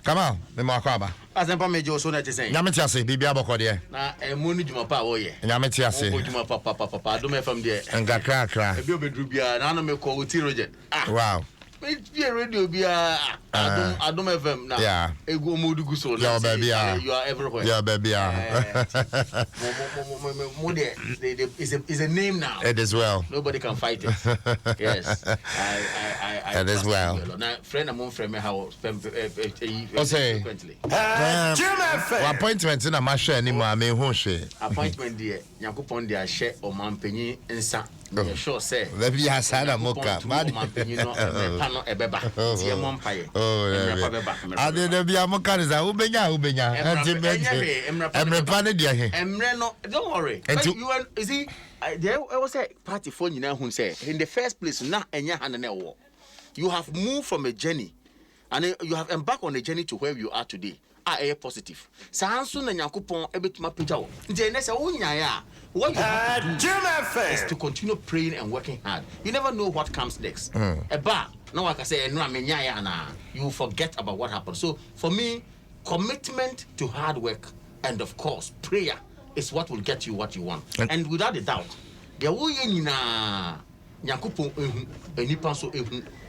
Come on, me makwaba. Asempa mejo so na te say. Nyame tiase bibia bokode. Na emu ni djuma pa wo ye. Nyame tiase. Wo djuma pa Adom FM de. Ngakra. Ebi obedru bia na no me ko oti roje. Wow. Me be radio bia Adom FM na. Yeah. Egu omodugu so na. You are everywhere. Yeah, baby. Is a name now. It is well. Nobody can fight it. Yes. I it is well. Now friend among friend me how frequently. Appointment na ma share ni ma me hu hwe. Appointment there Yakupon dia share o mampanyi nsa. You sure say. Let me ask Anna Moka. Mampanyi no pano ebeba. Tie mompaye. Ade de bia Moka is a ubenya. Emre pane dia he. Emre no, don't worry. You see there was a party for you now who say in the first place na enya hand na wo. You have moved from a journey and you have embarked on a journey to where you are today. A positive. Sansu na Yakupon ebetuma pija wo. Nje na se wo nya what you have to do is to continue praying and working hard. You never know what comes next. Eba, no one can say, you forget about what happened. So, for me, commitment to hard work and, of course, prayer is what will get you what you want. And without a doubt, there will be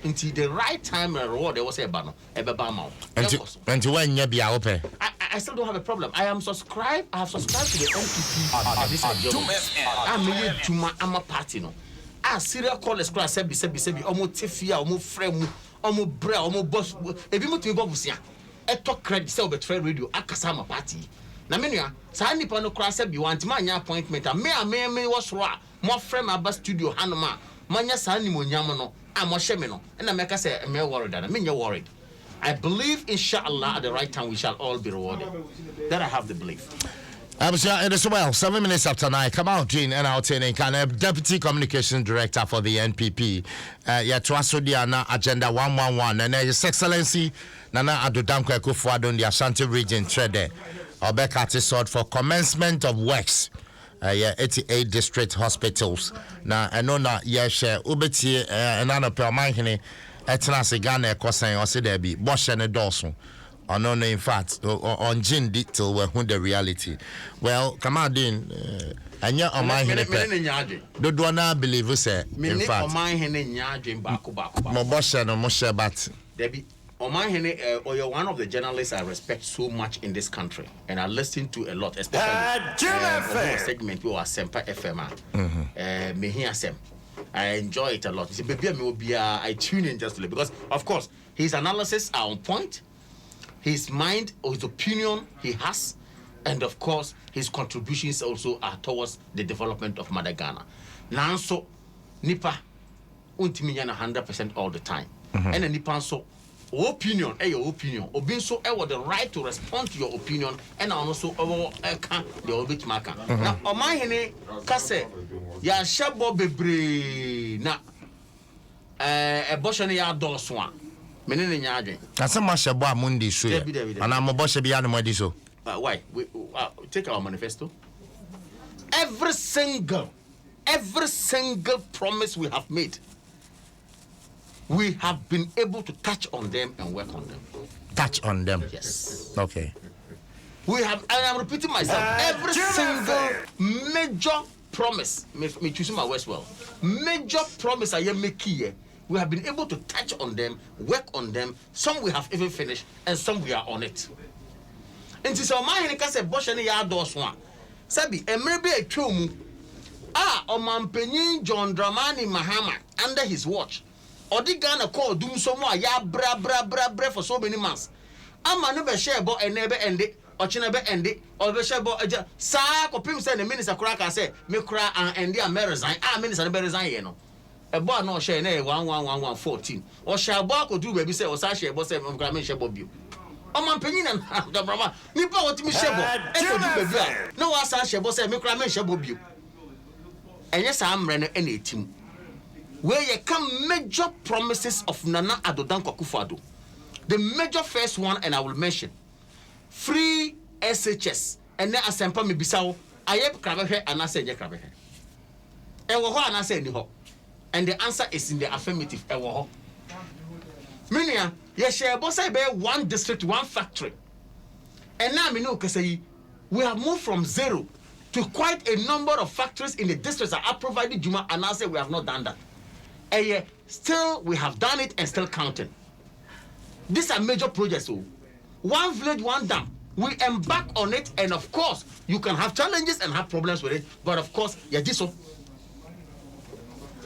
until the right time and reward there was a banner, until when you be open. I still don't have a problem. I have subscribed to the NPP. I'm a party no. Serial callers class sebi omo tefia omo fremu omo bra omo boss ebi mo timi bobusia eto credit say obetray radio akasa ma party na menua sa nipa no class sebi want ma anya appointment me was ro mo frem aba studio hanoma manya sa ni mo nyam no mo hye me no na me ka say me worried na me nya worried. I believe inshallah at the right time we shall all be rewarded. That I have the belief. It is well, 7 minutes after 9. Come out, Jean, and I'll tell you, Deputy Communications Director for the NPP. Dwaso Diana Agenda 111. And His Excellency Nana Adom Nsem, the Ashanti region, trade Obekati sought for commencement of works. 88 district hospitals. Now, I know that, share Ubeti and Anna Permahine, Etnasi Ghana, Kosan, or Sidebi, Bosch and Dawson. Or no, in fact, on Jin detail where the reality. Well, come on, Dean. And you're on my head. Do not believe you say. In fact, on my head, Mobosha no Moshe Bat. Debbie, on my head, or you're one of the journalists I respect so much in this country, and I listen to a lot, especially segment you are Semper FM. Mehia Sem. I enjoy it a lot. I tune in just a little because, of course, his analysis are on point. His mind or his opinion he has, and of course his contributions also are towards the development of Ghana. Now so nipa untimi na 100% all the time. And the nipa so opinion, your opinion. Obin so the right to respond to your opinion and also the obit marker. Now o my hene kase ya shabo bebre na ebosho ne ya doso menene nyaadwen asa ma shebo amundi so ana mo bo shebi anu mo di so why take our manifesto every single promise we have made we have been able to touch on them and work on them. Touch on them? Yes. Okay. We have, and I'm repeating myself, every single major promise me choosing my words well, major promise I am making here, we have been able to touch on them, work on them. Some we have even finished, and some we are on it. And so my heneka se Bosch ne ya doswa. Sabi emrebe atwom. Omampanyin John Dramani Mahama under his watch. Odi Ghana call dum so mo ya bra for so many months. Ama no be share bo enebe ende, ochina be ende, or be share bo aja sa kopim say the minister kura ka say me kura and ende a me resign. Minister be resign here no. A boy no share na 111114 or share boy ko do baby say o sa share boy say me kura me share bo bio o man panyin na da brama ni pa what me share bo e ko do baby no wa sa share boy say me kura me share bo bio enye sa amre no ena etim where you come major promises of Nana Adom Nsem. The major first one, and I will mention free SHS and then asempa me bisawo ayep krabehe and I say je krabehe e wo ho and I say ni ho. And the answer is in the affirmative. Minia, ye share boss I bear one district, one factory. And now me know say we have moved from 0 to quite a number of factories in the districts that are provided Juma, and I say we have not done that. And yet still we have done it and still counting. These are major projects. So one village, one dam. We embark on it, and of course you can have challenges and have problems with it, but of course this one.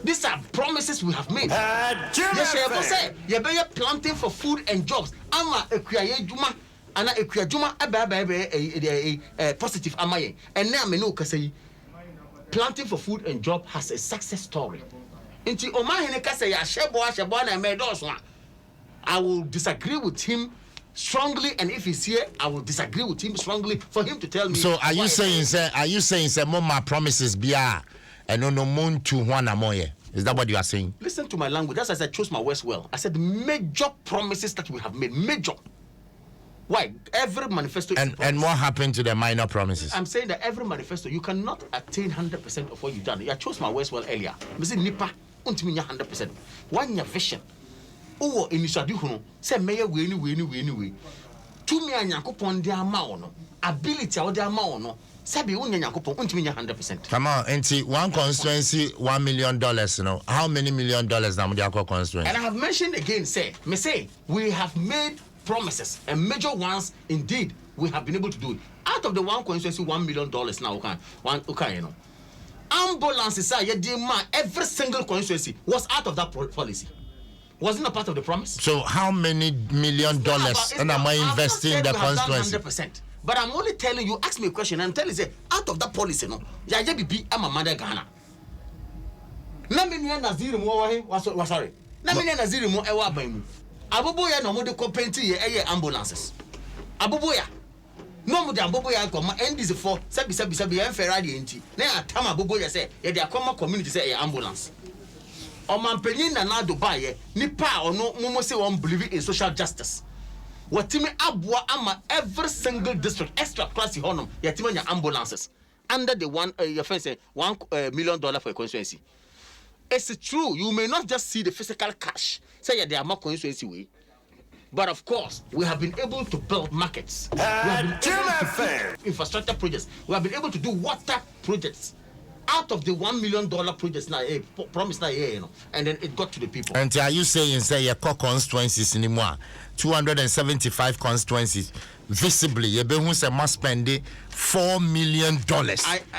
These are promises we have made. Yes, you are planting for food and jobs. Ama ekuya juma, ana ekuya juma positive amaye. And now me know say planting for food and job has a success story. Inti oma hene kase ya shebo na me dos one. I will disagree with him strongly, and if he's here, I will disagree with him strongly for him to tell me. So are you saying more promises bia and no moon to one amoye? Is that what you are saying? Listen to my language. That's as I chose my words well. I said major promises that we have made. Major. Why? Every manifesto. And what happened to the minor promises? I'm saying that every manifesto, you cannot attain 100% of what you've done. I chose my words well earlier. I said nipa untiminya 100%. One your vision. Oh, initiative no. Say mayor way. To me anyakopon de ama ono. Ability or de ama ono. Sabi unyanyakopon untiminya 100%. Come on, and see one constituency $1 million, you know. How many $1 million now they are constituency? And I have mentioned again, we have made promises and major ones indeed we have been able to do it. Out of the one constituency $1 million now you know. Ambulances are every single constituency was out of that policy. Wasn't a part of the promise. So how many $1 million and am I investing in the constituency? 100%. But I'm only telling you, ask me a question, and I'm telling you, out of that policy, no, I'm a mother Ghana. Namini Nazir was sorry. Namini Nazir mo ewa baimu. Abuboya no mo de compenti ye ambulances. Abuboya. No mo de abuboya come NDC for sabi en Ferrari enti. Na atama abuboya say ye de akoma community say ambulance. Omampenyin na na Dubai nipa ono mo say one believe in social justice. Watimi abwa ama every single district extra class honum yatimanya ambulances under the one your friend say $1 million for a constituency. It's true, you may not just see the physical cash say there are more constituency way, but of course we have been able to build markets, we have been able to do infrastructure projects, we have been able to do water projects out of the $1 million projects now promise now, you know, and then it got to the people. And are you saying say your constituencies anymore? 275 constituencies visibly you must spend $4 million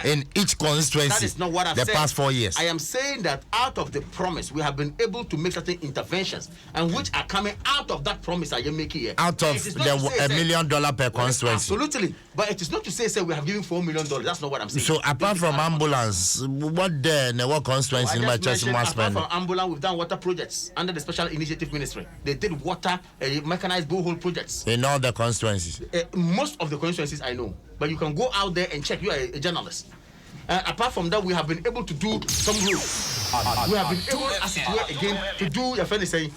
in each constituency. That is not what I've said. The past 4 years. I am saying that out of the promise we have been able to make certain interventions and which are coming out of that promise. Are you making here? Out of the $1 million per constituency. Absolutely, but it is not to say we have given $4 million. That's not what I'm saying. So apart from ambulance, what constituency in my church must spend? Apart from ambulance, we've done water projects under the Special Initiative Ministry. They did water mechanized borehole projects in all the constituencies. Most of the constituencies I know, but you can go out there and check. You are a journalist. Apart from that, we have been able to do some roads. We have been able, as it were, again, to do your friend is saying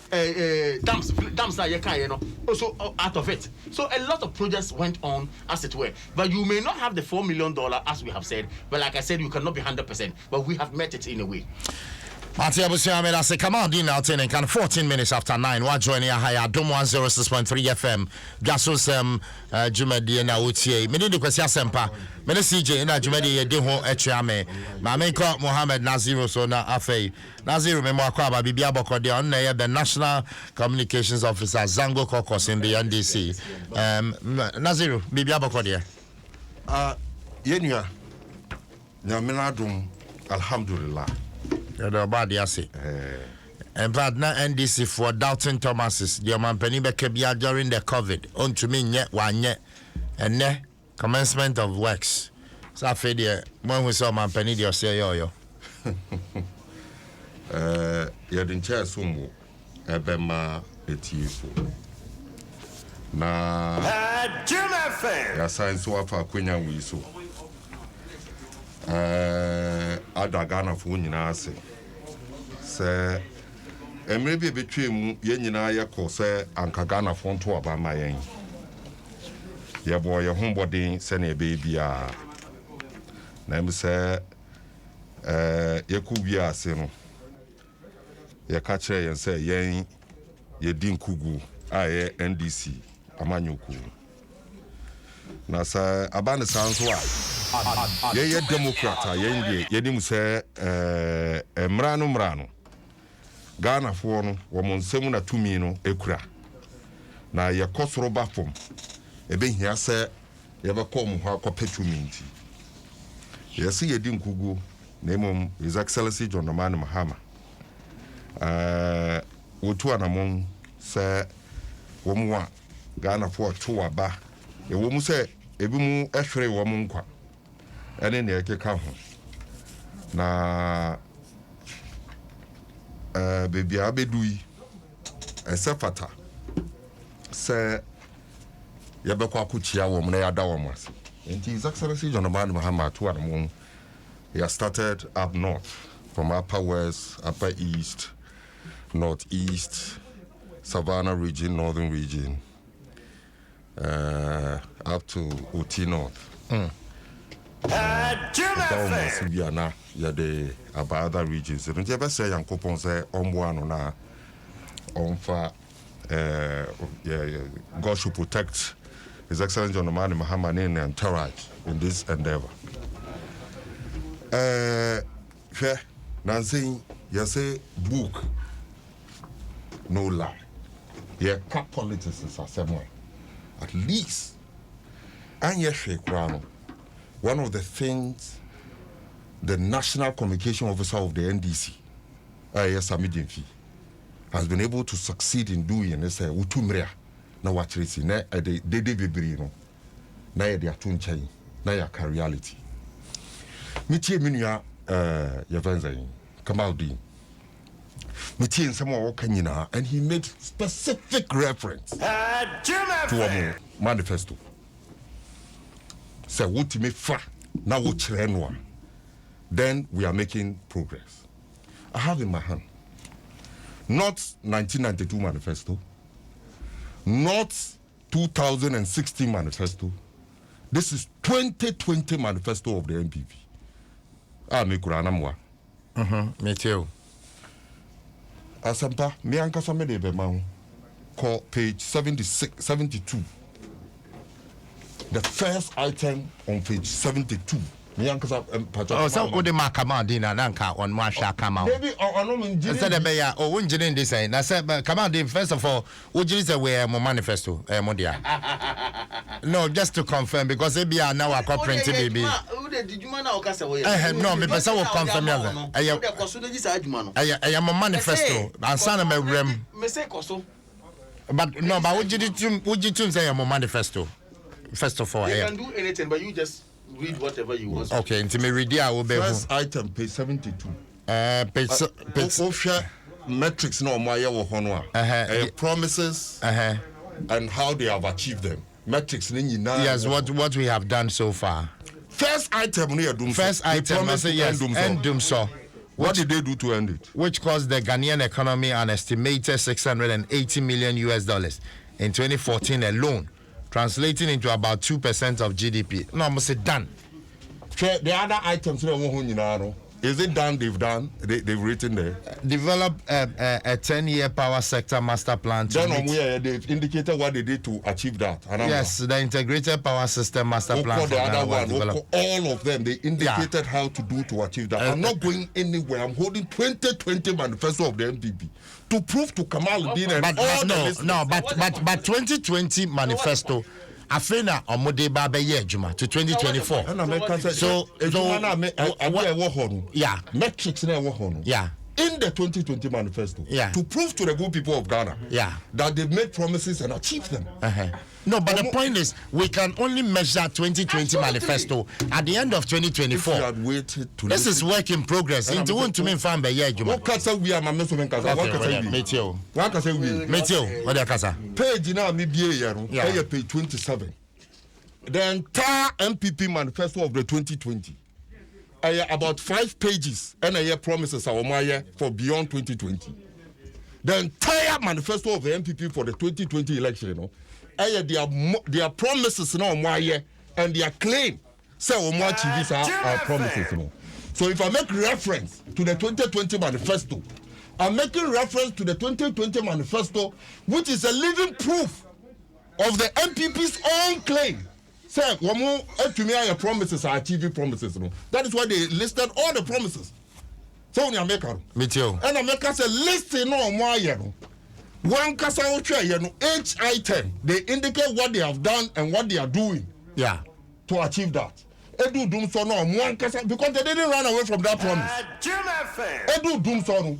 dams that you can, you know, also out of it. So a lot of projects went on, as it were. But you may not have the $4 million, as we have said. But like I said, you cannot be 100%. But we have met it in a way. Matia Busiame, I say, come on, Dean Alton, and 14 minutes after 9. We're joining a higher Adom 106.3 FM. Dwaso Nsem, Jumadi, and Autie. Many the question Sempa. Many CJ, and Jumadi, Deho, Echiame. Mameko Mohammed Naziro, so na Afe. Naziro, Memoakaba, Bibia Bokode, on the National Communications Officer, Zango Kokos in the NDC. Naziro, Bibia Bokode. Yenya, Naminadum, Alhamdulillah. And but now NDC for doubting Thomas's the man penny bekebia during the COVID on to me yet 1 year and ne commencement of works. So I feel there when we saw man penny the say yo. Yadin chair sumu ebema etifu. Na ya science wafa kwenya wiso. Ada Ghana for nyina ase se emre bi betwe mu ye nyina ye ko se anka Ghana for nto aba ma yen ye bo ye hombodin se na ebe bia na em se ye ku wi ase no ye ka kire yen se yen yɛdi nkugu a yɛ NDC amanyɔkuo na sɛ aba ne saa nso a yɛyɛ democrat a yɛnim sɛ mmara no Ghanafoɔ no wɔn nsɛm na tumi no ekura na yɛkɔ soro ba fam ɛbɛhia sɛ yɛbɛkɔ mu hɔ akɔpɛ tumi nti yɛsi yɛdi nkugu na mmom His Excellency John Dramani Mahama wotu anamon sɛ wɔn wa Ghanafoɔ to aba ɛwɔ mu sɛ ebi mu ɛhwere wɔn nkwa ɛne nea ɛkeka ho na baby abedu yi ɛsɛ fata sɛ yɛbɛkɔ akɔkyia wɔn na yɛada wɔn ase nti His Excellency John Dramani Mahama to anamon he has started up north from upper west, upper east, northeast, Savannah region, northern region, up to Uti North. About other regions. Don't you ever say young coupons say on na God should protect His Excellency John Dramani Mahama and entourage in this endeavor. Nancy, you say book no lie. Yeah, cut politics is somewhere. At least, and yes, one of the things the National Communication Officer of the NDC, yes, has been able to succeed in doing is utumrea na watrisi na de bebiri no na ye de atunchai na ya reality. Mitie minua Yavanza Kamaldin. Mitie nsema woka nyina and he made specific reference to a manifesto. Say what me fa na wo kire no. Then we are making progress. I have in my hand not 1992 manifesto, not 2016 manifesto. This is 2020 manifesto of the NPP. Me kurana mwa. Me too. Asampa, me ankasa me de bema call page 72. The first item on page 72. Me ankasa oh, so ode makama dina nanka on masha kama. Maybe ono menjiri. Instead be ya o wonjiri this say. Na say kama din first of all, wonjiri say we mo manifesto mo dia. No, just to confirm because e bia now akọ print baby. No, me person will confirm ya. Mo manifesto. Ansana me rem. Me say koso. But no, but wonjiri say mo manifesto. First of all, you can do anything but you just read whatever you want. Okay, into me read I will be first item page 72. Page metrics no my promises and how they have achieved them. Metrics yes, what we have done so far. First item first item I say yes, end doom so. What did they do to end it? Which caused the Ghanaian economy an estimated $680 million in 2014 alone, translating into about 2% of GDP. No, I must say done. The other items, is it done? They've written there. Develop a 10-year power sector master plan. They've indicated what they did to achieve that. Yes, the integrated power system master plan. The other one, all of them, they indicated how to do to achieve that. I'm not going anywhere. I'm holding 2020 manifesto of the NPP to prove to Kamaldeen and all but 2020 manifesto. Afena omode ba be ye adwuma to 2024. So yeah, metrics na wo ho no. Yeah. In the 2020 manifesto, to prove to the good people of Ghana that they've made promises and achieved them. No, but the point is, we can only measure 2020 manifesto at the end of 2024. If you had waited to this is work in progress. Into want to mean fan by year, Juma. What kasa we are mameso men kasa? What kasa we? Meteo. What kasa we? Meteo. What the kasa? Page na mi biye yaro. Page 27. The entire MPP manifesto of the 2020. About 5 pages and a year promises our for beyond 2020. The entire manifesto of the MPP for the 2020 election, their promises no and their claim say achieve our promises. So if I make reference to the 2020 manifesto I'm making reference to the 2020 manifesto, which is a living proof of the MPP's own claim. Say, your promises are achieving promises. That is why they listed all the promises. So, in America, and America said, listen on why you one kasa each item, they indicate what they have done and what they are doing. Yeah. To achieve that. Edu dum so no one kasa because they didn't run away from that promise. Edu dum so no.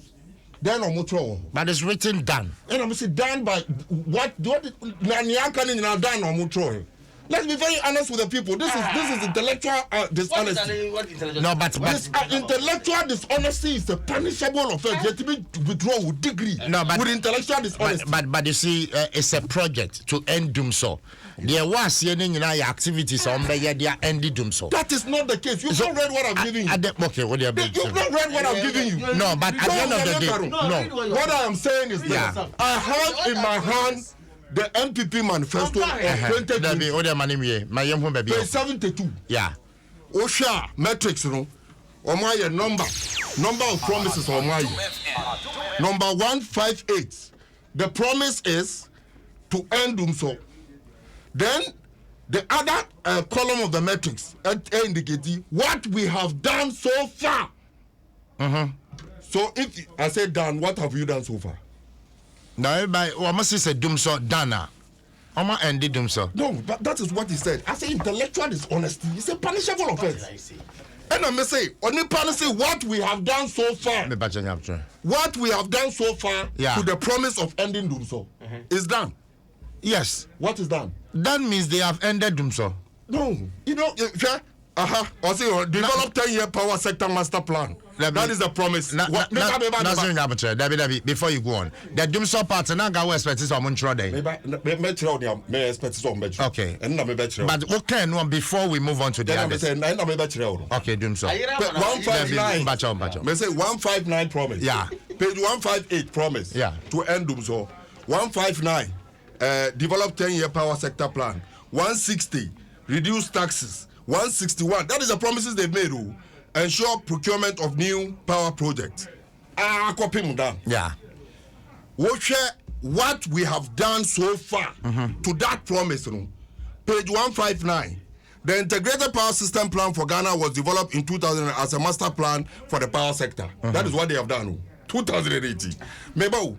Then on mutro. But it's written done. And I'm saying done by what na done on mutro. Let's be very honest with the people. This is intellectual dishonesty. No, but intellectual dishonesty is a punishable offense. You have to be withdrawn with degree. No, but with intellectual dishonesty. But you see, it's a project to end doom so. There was any activities on the end doom so. That is not the case. You've not read what I'm giving you. Okay, what you You've not read what I'm giving you. No, but at the end of the day, no. What I am saying is that I have in my hand the MPP manifesto of 2020. Page 72. Yeah. Osha metrics, Omaya number of promises Omaya. Number 158. The promise is to end Dumso. Then the other column of the metrics indicating what we have done so far. So if I say done, what have you done so far? No, but almost is a doom so dana. Oma ended doom so. No, but that is what he said. I say intellectual dishonesty. It's a punishable offense. And I may say, only policy what we have done so far. What we have done so far to the promise of ending doom so is done. Yes. What is done? That means they have ended doom so. No, you know, also develop 10-year power sector master plan. That is the promise. Before you go on, the Dumso part now go expect is on day. Okay. But okay, before we move on to the others. Okay, Dumso. 159. May say 159 promise. Yeah. Page 158 promise. Yeah. To end Dumso. 159. Develop 10-year power sector plan. 160. Reduce taxes. 161. That is the promises they've made. Ensure procurement of new power projects. Copy them down. Yeah. What we have done so far to that promise. Page 159. The integrated power system plan for Ghana was developed in 2000 as a master plan for the power sector. That is what they have done. 2018. Maybe.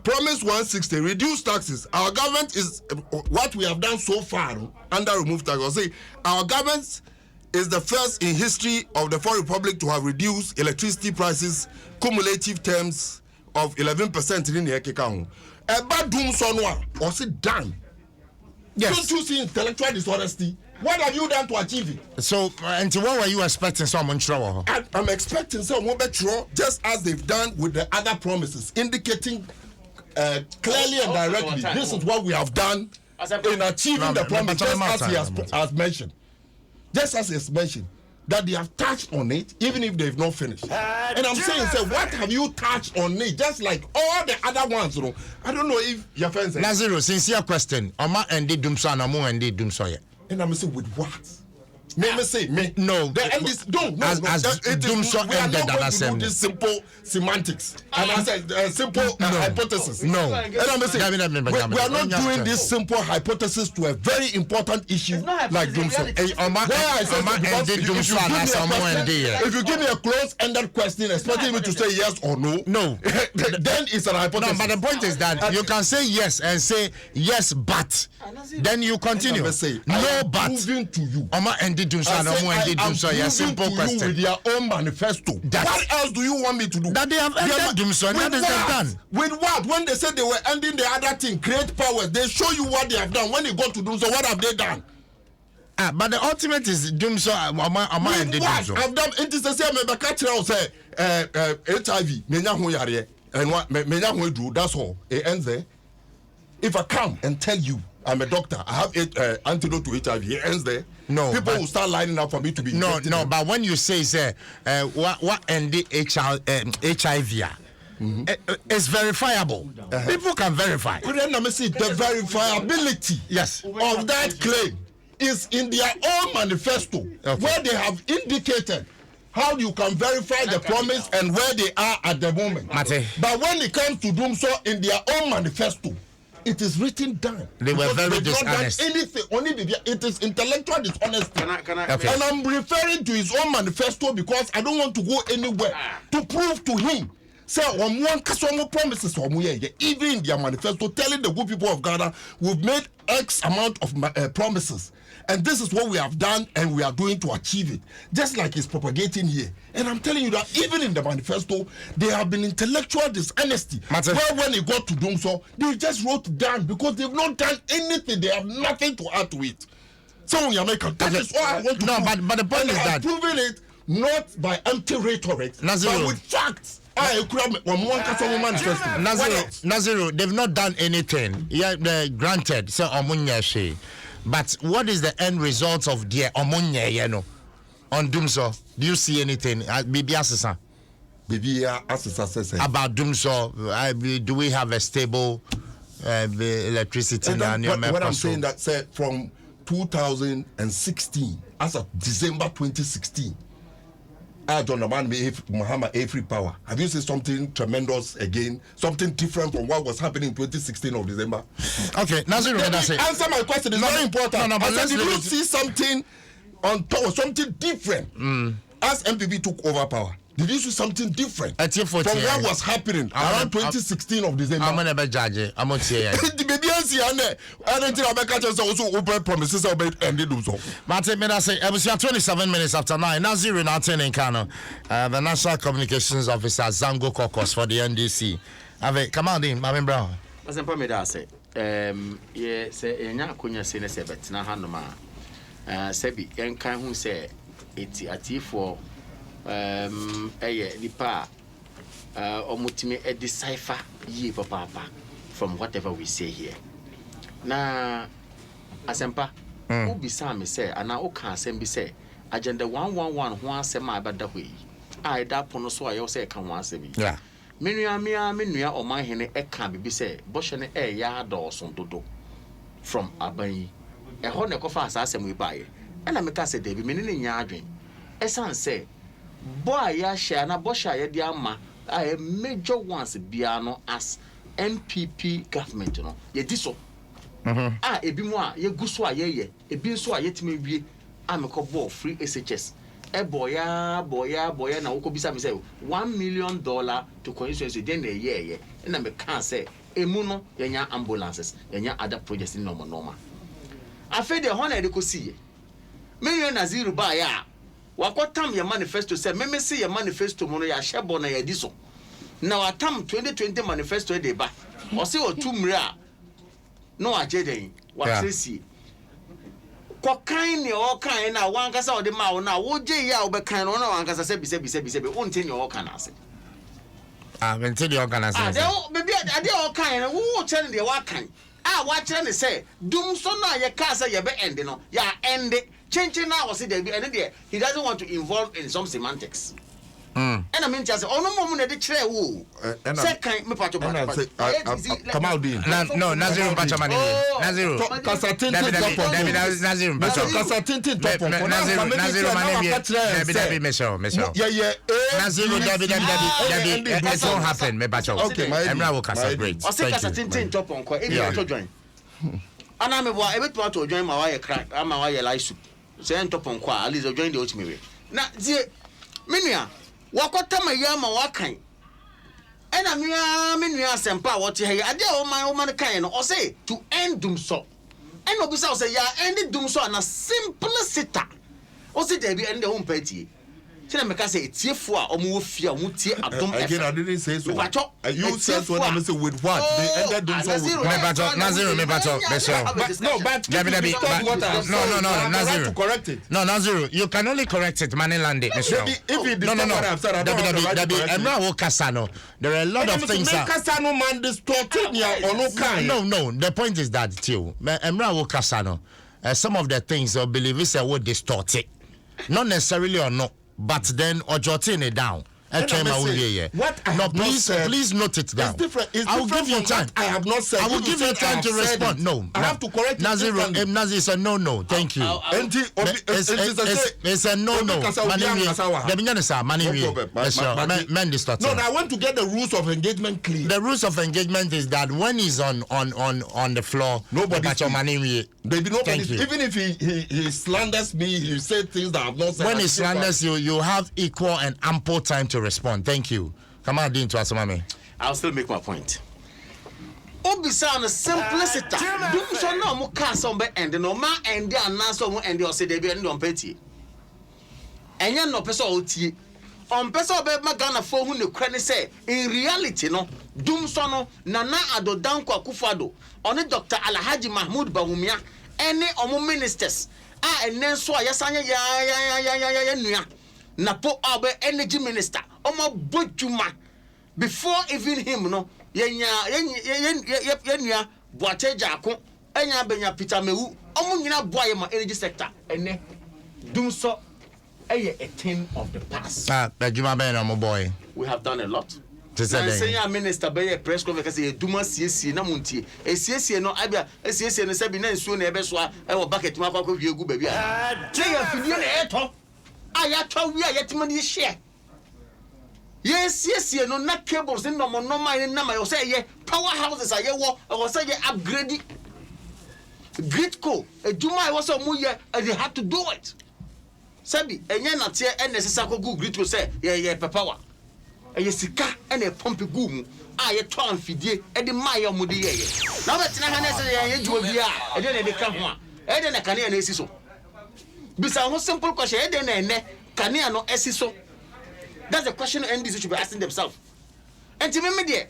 Promise 160, reduce taxes. Our government is what we have done so far under remove tax. I'll say our government is the first in history of the Foreign Republic to have reduced electricity prices cumulative terms of 11% in the Ekekang. About doom sonwa or sit down. Yes. Don't you see intellectual dishonesty? What have you done to achieve it? So, until what were you expecting someone trouble? I'm expecting someone better, just as they've done with the other promises, indicating clearly and directly, this is what we have done in achieving the promise, just as he has mentioned. Just as he has mentioned, that they have touched on it, even if they've not finished. And I'm saying, what have you touched on it? Just like all the other ones, I don't know if your friends say. Naziro, sincere question. Oma endi dumso and Amu endi dumso ye. And I'm saying, with what? Me say me no. The end is no. As Dumso ended that assembly. This simple semantics and as a simple hypothesis. No. And I'm saying we are not doing this simple hypothesis to a very important issue like Dumso. If you give me a close-ended question, expecting me to say yes or no, then it's an hypothesis. No, but the point is that you can say yes and say yes, but then you continue. No, but moving to you. Simple question. With their own manifesto. What else do you want me to do? That they have ended Dumso. That is done. With what? When they said they were ending the other thing, create powers, they show you what they have done. When they go to Dumso, what have they done? But the ultimate is Dumso. With what? I've done. It is the same. Me catch now say HIV. Me nya ho yare. And what? Me nya ho do. That's all. It ends there. If I come and tell you I'm a doctor, I have antidote to HIV, it ends there. No, people will start lining up for me to be injected. No, but when you say what ended HIV, it's verifiable. People can verify. But then I see the verifiability of that claim is in their own manifesto, where they have indicated how you can verify the promise and where they are at the moment. Mate. But when it comes to doom so in their own manifesto, it is written down. They were very dishonest. Anything, only it is intellectual dishonesty. Okay. And I'm referring to his own manifesto because I don't want to go anywhere to prove to him. Say on one promises even in their manifesto telling the good people of Ghana we've made X amount of promises. And this is what we have done and we are doing to achieve it. Just like he's propagating here. And I'm telling you that even in the manifesto, there have been intellectual dishonesty. Where when he got to doom so, they just wrote down because they've not done anything. They have nothing to add to it. So that is all I want to do. But the point is that proving it not by empty rhetoric, but with facts. Naziru, they've not done anything. Yeah, granted, so Omunye. But what is the end result of their Omunye, you know, on Doomso? Do you see anything? Bibi Asisa. About Doomso, do we have a stable electricity? What I'm saying that said from 2016, as of December 2016, I don't know, man, Muhammad every power. Have you seen something tremendous again? Something different from what was happening in 2016 of December? Okay, Naziru, answer my question. It's very important. No, but did you see something on top, something different as MPP took over power? Did you see something different from what was happening around 2016 of December? I'm going to judge it. I'm going to say it. I don't think I'll make also open promises about ending them so. Martin, I say, it was 27 minutes after 9. Naziru now turning Kano, the National Communications Officer, Zango Kokos for the NDC. Come on in, Marvin Brown. As I'm probably that say, yeah, say, and Yakunya Sene Sebet, Nahanoma, Sebi, and Kan who say, it's a tea for. Nipa omutimi a decipher ye papa from whatever we say here. Na asempa ubisa me say ana o kan asem bi say agenda 111 ho asem abada hoi ai da pono so ayo say kan ho asem bi. Yeah. Menua oman hene e kan bibi say bo hye ne e ya do son dodo from aban yi. E ho ne kofa asem we bae. E na me ka say David me ne nya adwen. Esan say boy ya share na bosha ya di ama a major ones biano as MPP government no ye di so ebi mu a ye guso a ye ebi nso a yetime wie a me ko ball free SHS boya na wo ko bisa me say $1 million to constituency den na ye na me kan say emu no ye nya ambulances ye nya other projects in normal afa de ho na de ko siye me ye Naziru ba ya wakotam ya manifesto say me see ya manifesto mo no ya shebo na ya diso na watam 2020 manifesto e de ba o se o tumre a no ageden wa tresi ko kan ne o kan na wankasa o de ma o na wo je ya o be kan no na wankasa se bi o ntini o kan ase me ntini o kan ase de bebi ade o kan na wo chen de wa kan wa kire ne say dum so na ye ka say ye be end no ya end changing now was there and there he doesn't want to involve in some semantics. And I mean just oh no more the chair woo. Second me pacho come out in. No, Naziru pacho mani. Naziru. Naziru pacho. Naziru mani. David Michelle. Yeah. Naziru David. It won't happen me pacho. Okay. Emra will cast great. I say cast tin top on ko e be to join. Ana me boa e be to join ma wa ye crack ama wa ye light soup. Say top on ko at least join the ultimate. Na die menua wakota mayama wakan ena menua asempa wote he ade o man kan no o say to end doom so ena obisa o say ya end doom so na simplicity o say there be end the home party say na meka say etiefo a omo wo fia omo tie Adom again I didn't say so you said so I say with what they ended doom so with Naziru me bato no but no Naziru to correct it no Naziru you can only correct it Manilande if it no Emra wo kasa no there are a lot of things kasa no man distorted ya ono kan no the point is that too Emra wo kasa no some of the things I believe is what distort it not necessarily or not but then or jotting it down What I have not said, please note it down. It's different. I will give you time. I have not said. I will give you time to respond. No, I have to correct Nazir, it's a no. Thank you. It's a no. No, I want to get the rules of engagement clear. The rules of engagement is that when he's on the floor, nobody. Thank you. Even if he slanders me, he said things that I have not said. When he slanders you have equal and ample time to respond. Thank you. Come on, Dean, to Asamame. I'll still make my point. Obisa on simplicity. Do so no mo cast on be end no ma end and so mo end or say they be end on petty. Enya no person otie. On person be magana for hu ne kwani say in reality no dum so no Nana Addo Dankwa Akufo-Addo oni Dr. Alhaji Mahmoud Bawumia any omo ministers enen so ayasanya ya nua na po obe energy minister omo bojuma before even him no yenya Boache Jako enya benya Peter Mewu omo nyina boaye ma energy sector ene dum so a thing of the past. Bejuma ben omo boy. We have done a lot. Senior minister be a press conference say duma siesie na muntie esiesie no abia esiesie no se bi na nsuo na ebe so e wo bucket ma kwa wie gu ba bi a ya fidie na eto aya twa wi a yetima ni share esiesie no na cables no mo no man na ma yo say ye power houses aye wo o say ye upgrade grid co ejuma I was mu ye they had to do it sabi enye na tie necessary ko grid co say ye power Yesika and a pump goom. I a twan fidie, and the Maya Mudi. Now that's not necessary. You will be and then they come one. And then a Canadian Esiso. Besides, simple question, and then Canadian no Esiso. That's the question and this should be asking themselves. And to me, dear,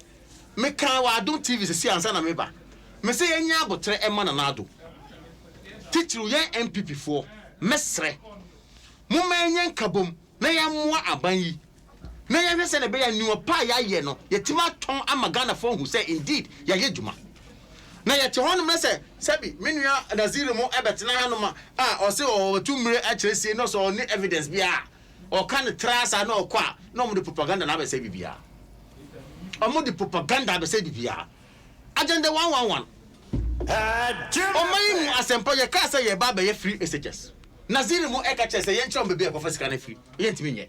me can't do TV to see answer. Meba. Me say, any about 3 Emanado. Teach you MPP for Mesre. Mumayan Kabum, Nayamwa Abayi. Na ya hwese na be ya niwa pa ya ye no yetima ton amagana fo hu say indeed ya ye djuma na ye te hono me say sabi menua Nazir mo ebetena hanoma o se o tumire a kiresie no so ni evidence bia o kan trasa na okwa na mo de propaganda na be say bibia o mo de propaganda be say bibia agenda 111 o mayin asempo ye ka say ye ba be ye free SHS Nazir mo e ka che say ye nchom be ko fasika na free ye ntimi nye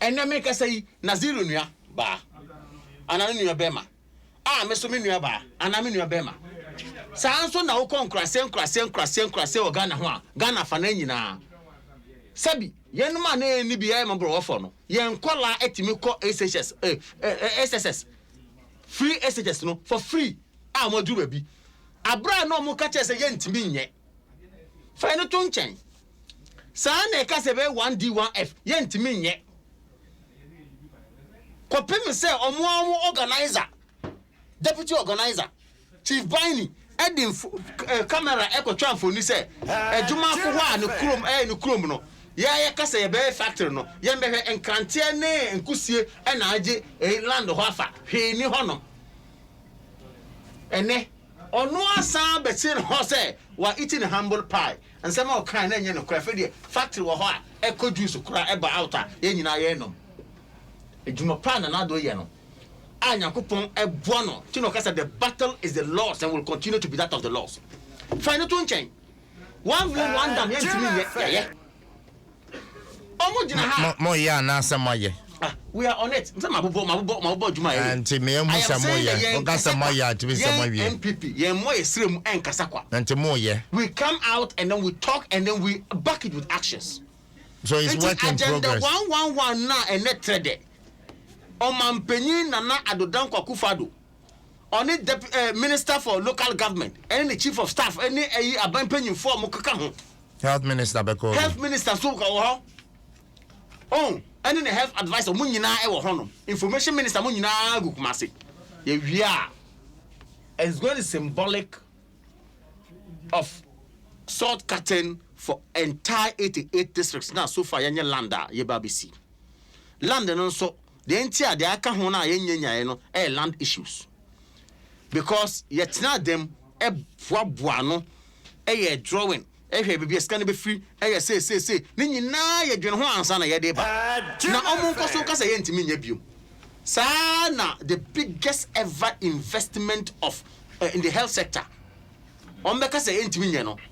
and then make us say Nazir nua ba ananu nua bema me so me nua ba ananu nua bema saa nso na wo konkrase o Ghana ho a Ghana fa na nyina sabi yenuma na eni bia ma bro wofo no yen kola etimi ko SHS SSS free SHS no for free mo du ba bi abra no mo ka che se yentimi nye fa no to nchen saa na ka se be 1D1F yentimi nye Kopim say omo organizer deputy organizer chief Baini edin camera echo transfer ni say ejuma ko ho a ne krom no ya kasa ye be factory no ye mbehwe enkrante ne nkusie na age land ho afa hwe ni hono ene ono asa betin ho say wa eating humble pie and some o kan na nye no krafe de factory wo ho a echo juice kura eba out a ye nyina ye no ejuma plan na do ye no anyakopon eboa no tino kasa the battle is the loss and will continue to be that of the loss final to nchen one dam yentimi ye omujina ha mo ya na asamaye we are on it nsema mabubo juma ye anti me emu samoye o kasa moya to be samoye MPP ye mo esrem enkasa kwa anti mo ye we come out and then we talk and then we back it with actions so it's work in progress 111 na enet trade Mpensenpensenmu Nana Addo Dankwa Akufo-Addo oni minister for local government and the chief of staff any abampanyin for mo kaka ho health minister beko health minister so ka wo ho any the health advisor mo nyina e wo ho no information minister mo nyina gukumase ye wia is going to symbolic of sword cutting for entire 88 districts now so far yenye landa ye babisi land no so the entire they aka ho na yenyenyae no land issues because yetna them boa no drawing Baby, scan be free. Say. Nina, you don't want to say deba. Now, almost so cast a yentimi yebu. Sana, the biggest ever investment of in the health sector. I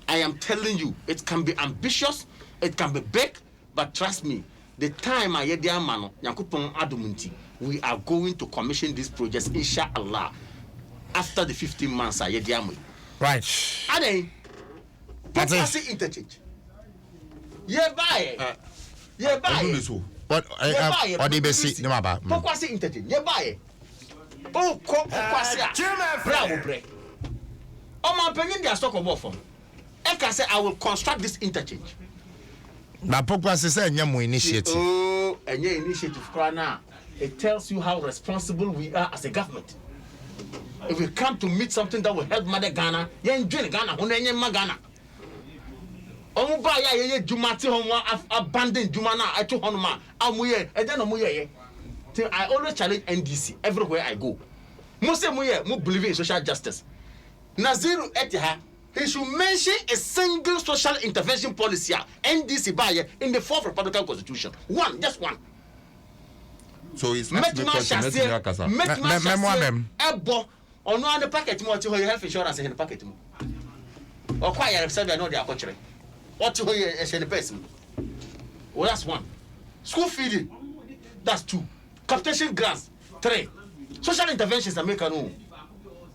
am telling you, it can be ambitious, it can be big, but trust me, the time I hear man, Yankupon Adom, we are going to commission these projects, inshallah, after the 15 months I hear. Right. Ade, Pockwasi interchange. Yeah, buy. What the basic no about? Pockwasi interchange. Yeah, buy. Oh, Pockwasi. Bravo, break. My opinion, they are stock of from. I can say I will construct this interchange. But Pockwasi said, "Nyamu initiative." Oh, and your initiative, Krana. It tells you how responsible we are as a government. If we come to meet something that will help Mother Ghana, you enjoy Ghana, when you Ghana. Omuba ya Jumati Homa abandon Jumana, I told Honma, Amuye, and then Amuye. I always challenge NDC everywhere I go. Most of mu believe in social justice. Naziru Etiha, he should mention a single social intervention policy, NDC buyer, in the 4th Republican Constitution. One, just one. So it's not the question. Ebo, or no other packet more to your health insurance in the packet. Or quite I know they are country. What to hear as a person? Well, that's one. School feeding, that's 2. Capitation grants, 3. Social interventions are make a no.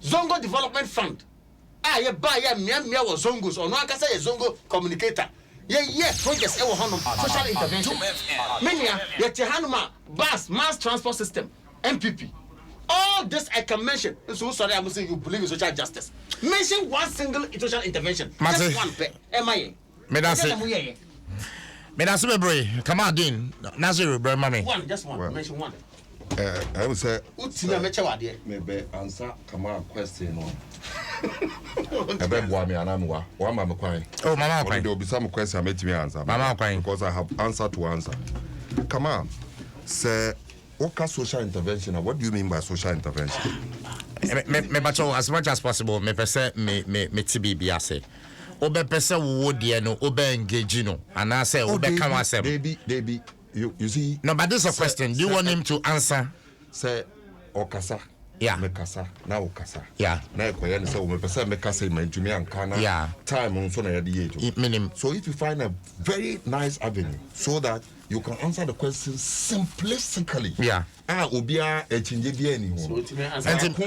Zongo Development Fund. You buy Mia was Zongos, or no, I can say a Zongo communicator. Yeah, projects ever handle social intervention. Many yet Hanuma bus mass transport system, MPP. All this I can mention. So sorry, I'm saying you believe in social justice. Mention one single social intervention. Just one pay. MIA. Medase come on, Dean. Naziru, bro, mommy. One, just one. Mention one. I would say, maybe answer come on question. I bet one me and I'm one mama crying. Oh, Mama crying. There will be some question I made me answer. Mama crying because I have answer to answer. Come on, say, what kind social intervention? What do you mean by social intervention? As much as possible, me percent me TB biase. Obe person would no obe engage no, and I say obe come asem. Baby, you see. No, but this is a question. Do you want him to answer? Say, Okasa. Yeah. Mekasa na Okasa. Yeah. Na ekoye say we person mekasa mentumi ankana. Yeah. Time on so na yede Minimum. So if you find a very nice avenue so that you can answer the question simplistically. Yeah. Obia echinje bi ani ho.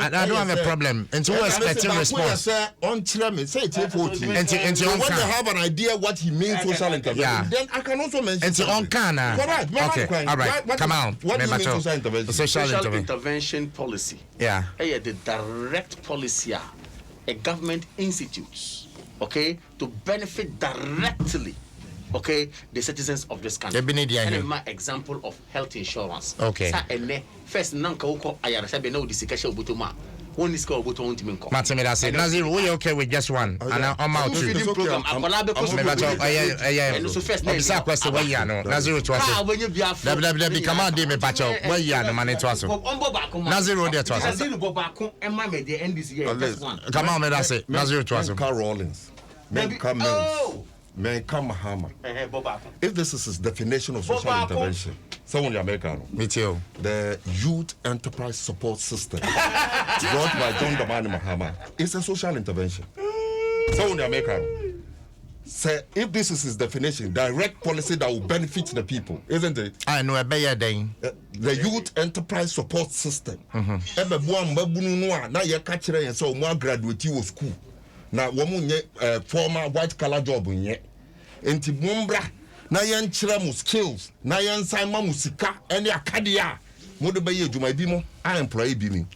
And I don't have a problem. And so expecting response. On me say it for and when they have an idea what he means social intervention, yeah. then I can also mention. And on Kana. Correct. Okay. All right. Come on. What do you mean social intervention? Social intervention policy. Yeah. The direct policy a government institutes, okay, to benefit directly, okay, the citizens of this country. And my example of health insurance. Okay. First, nanka uko ayarasa no disikasha ubutuma. One is called Buto Untiminko. Matimida said, Nazir, we okay with just one. And I'm out to the program. And so first, Misa question where you know, Nazir to us. WWW come out, Demi Pacho, where you are the money to us. Nazir, there to us. Nazir Bobacon and my the end this year. Come on, I say, Nazir to us. Carl Rollins. Men come Mahama. If this is his definition of social intervention, someone American. Me too. The Youth Enterprise Support System brought by John Dramani Mahama is a social intervention. Someone American. Say if this is his definition, direct policy that will benefit the people, isn't it? I know a better thing. The Youth Enterprise Support System. Everyone now you catch it and so more graduate you school. Now woman former white collar job nye. Enti mumbra na yan chira mu skills na yan san ma musika ene akadia mo de baye adwuma bi mo I employee bi me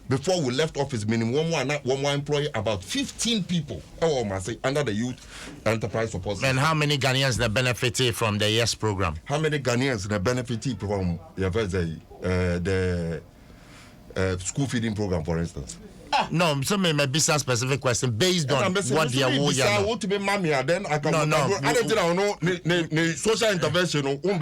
before we left office minimum one employee about 15 people under the Youth Enterprise Support System. And how many Ghanaians that benefited from the YES program? How many Ghanaians that benefited from the school feeding program, for instance? No, so my business specific question based on what they are. I want to be mammy, then I can. No. I don't know social intervention. But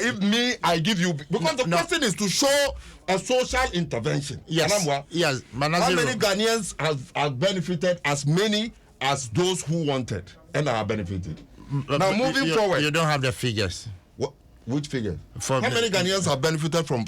if me, I give you because the question is to show a social intervention. Yes. Yes. How many Ghanaians have benefited as many as those who wanted and are benefited. Now moving forward, you don't have the figures. Which figure? How many Ghanaians have benefited from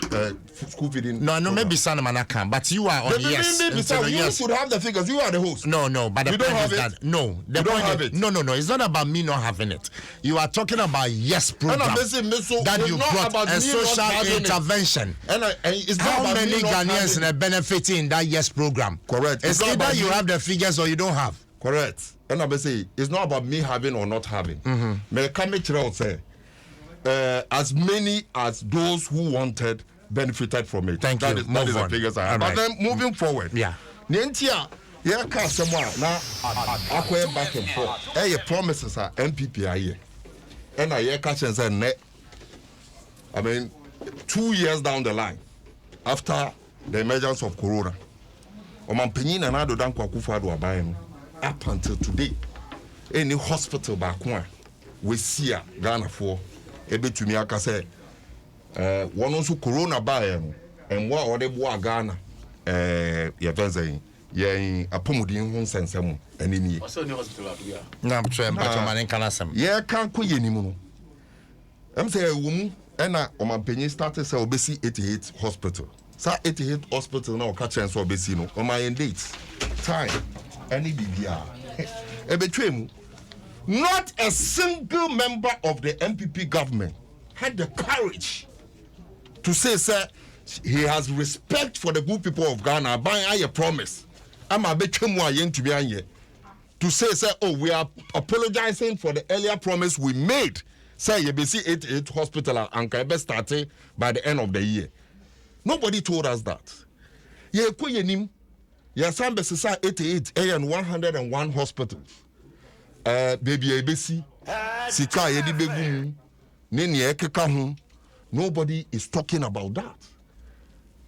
school feeding? No, maybe Sanamana can, but you are on yes. You should have the figures. You are the host. No, but the you don't have it. That, no, the you don't have it. No. It's not about me not having it. You are talking about yes program that you brought a social intervention. It's how many Ghanaians are benefiting in that yes program? Correct. It's either you have the figures or you don't have. Correct. And I say it's not about me having or not having. May come say. As many as those who wanted benefited from it. Thank you. That is the figures I have. But then moving forward, Nentia, can't someone now acquire back and forth. Promises are MPP are here. And I catch and say net. I mean, 2 years down the line, after the emergence of Corona, Omanpenyin and Ado Danko Akufo-Addo Abayem, up until today, any hospital back one we see Ghana for. Ebetumi aka say one also corona buy and what or the boy Ghana yɛfɛnsɛn yɛn apɔmuden ho nsɛnsɛm ɛne nie na mtwe mane kana sam yɛka kɔ yɛnim no ɛm sɛ ɛwɔ mu ɛna ɔmanpanyin started sɛ obesi 88 hospital sa 88 hospital na ɔka kyɛn sɛ obesi no ɔman date time ɛne bibia ɛbɛtwa mu. Not a single member of the MPP government had the courage to say, sir, he has respect for the good people of Ghana. I promise. I'm a bit to say, sir, oh, we are apologizing for the earlier promise we made. Say, you be see 88 hospital and Kaibe started by the end of the year. Nobody told us that. Yeah, kuyenim. Yeah, some 88 and 101 hospitals. Baby ABC, Sika Yedi Begum, Nini Ekekahu, nobody is talking about that.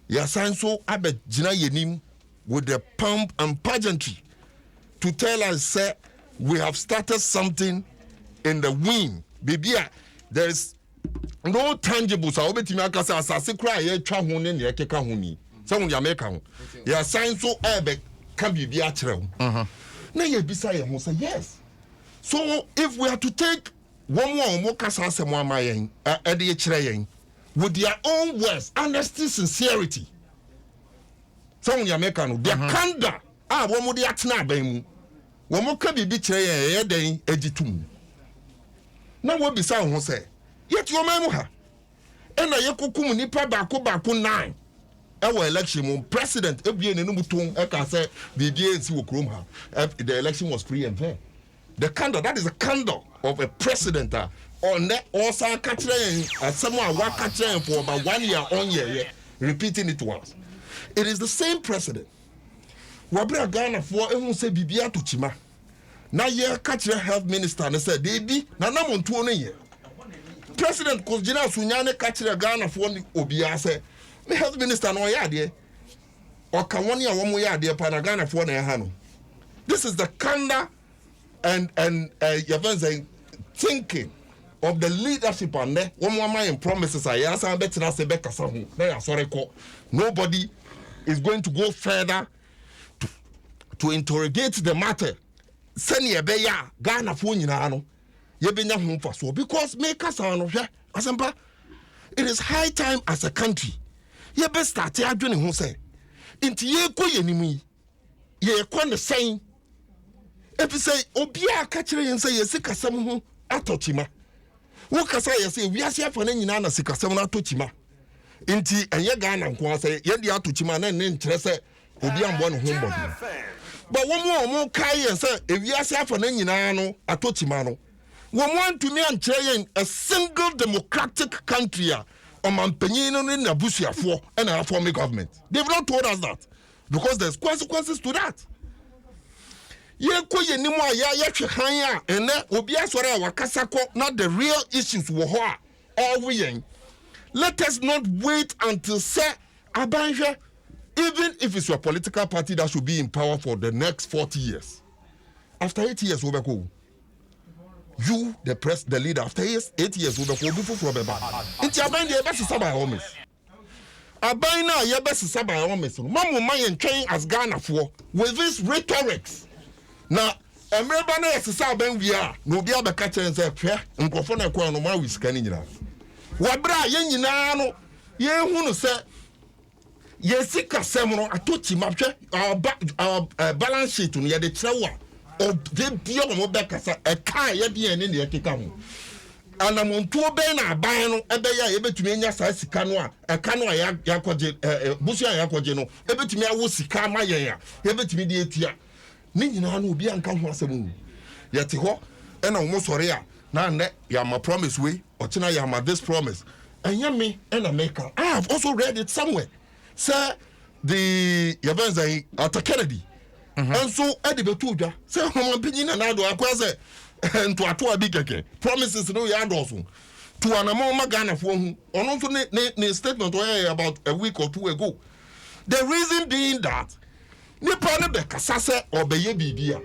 Yasan so Abet Jina Yenim with the pomp and pageantry to tell us, say, we have started something in the wind. Baby, there's no tangible. So Obetimaka says, I say, cry, Chahun and Ekekahuni. Some Yameka. Yasan so Abet can be Biatra. Now you beside him say, yes. So if we are to take one more kasa with their own words, honesty, sincerity, so when you make their candor, one more the atna bemu, one more can be betray day editum. Now what beside who say, yet your memoha, and a yakukum nipa baku 9. Our election, president, Ebian Eka say, the DNC Wukrumha, the election was free and fair. The candor, that is a candor of a president on that also catching someone work catching for about 1 year on year, repeating it once. It is the same president. Wabra Ghana for who say Bibia to Chima. Now year catch health minister and said, Baby, Nanamon 2 year. President Kojina Sunyane catch Ghana for Obia say, the health minister no yard or Kawani or 1 year dear Panagana for Nehano. This is the candor and thinking of the leadership on there. One more my promises I ask I bet I say better something. Nobody is going to go further to interrogate the matter. Send ye beya Ghana phone no. Ye benya home for so because make us on asempa. It is high time as a country. Ye best start adwene ho say. Inti ye ko ye nimu. Ye ko the same. If you say, Obia catcher and say, Sikasam atochima. What can I say? We are here for any nana Sikasam atochima. Inti and Yagan and Kwase, Yadi atochima and interest Obian one homebody. But one more Kai and say, if we are here for any nano atochimano, one want to me and train a single democratic country on Mpensenpensenmu in Abusia for and our former government. They've not told us that because there's consequences to that. Ye nimu ya hanya ene obi asore wakasako not the real issues wo ho a all. Let us not wait until say abanje, even if it's your political party that should be in power for the next 40 years. After 8 years we go. You the leader after 8 years we go before from beba. Inti abanje e be sisa by homes. Abana ye be sisa by homes. Mamu man yen train as Ghana for with this rhetorics. Now, Emreba na yesesa ban wia no obi abeka kyerɛ sɛ hwɛ nkɔfo na ɛkɔ no ma wisika ni nyina wabra ye nyina no ye hu no sɛ ye sika sɛm no atochi maphwɛ balance sheet no ye de kyerɛ wa o de bia mo beka sɛ ɛka ye de ne ne yɛkeka ho anamontuo bɛn na aban no ɛbɛyɛ a yɛbɛtumi anya saa sika no a ɛka no a yakɔgye busu a yakɔgye no ɛbɛtumi awo sika ma yɛn a yɛbɛtumi de etua ne nyina no obi anka ho asɛm yɛte hɔ ɛna wo sɔre a na nnɛ yɛama promise we ɔkyena yɛama this promise ɛnyɛ me ɛna meka I have also read it somewhere sɛ the yɛbɛnsa Arthur Kennedy ɛnso ɛde bɛto dwa sɛ ɔmampanyin na naado akɔa sɛ ntoatoa bi kɛkɛ promises no yɛ adɔso to anamo ma Ghanafoɔ hu ɔno nso ne statement ɔyɛ about a week or two ago the reason being that nipa ne bɛkasa sɛ ɔbɛyɛ biribi a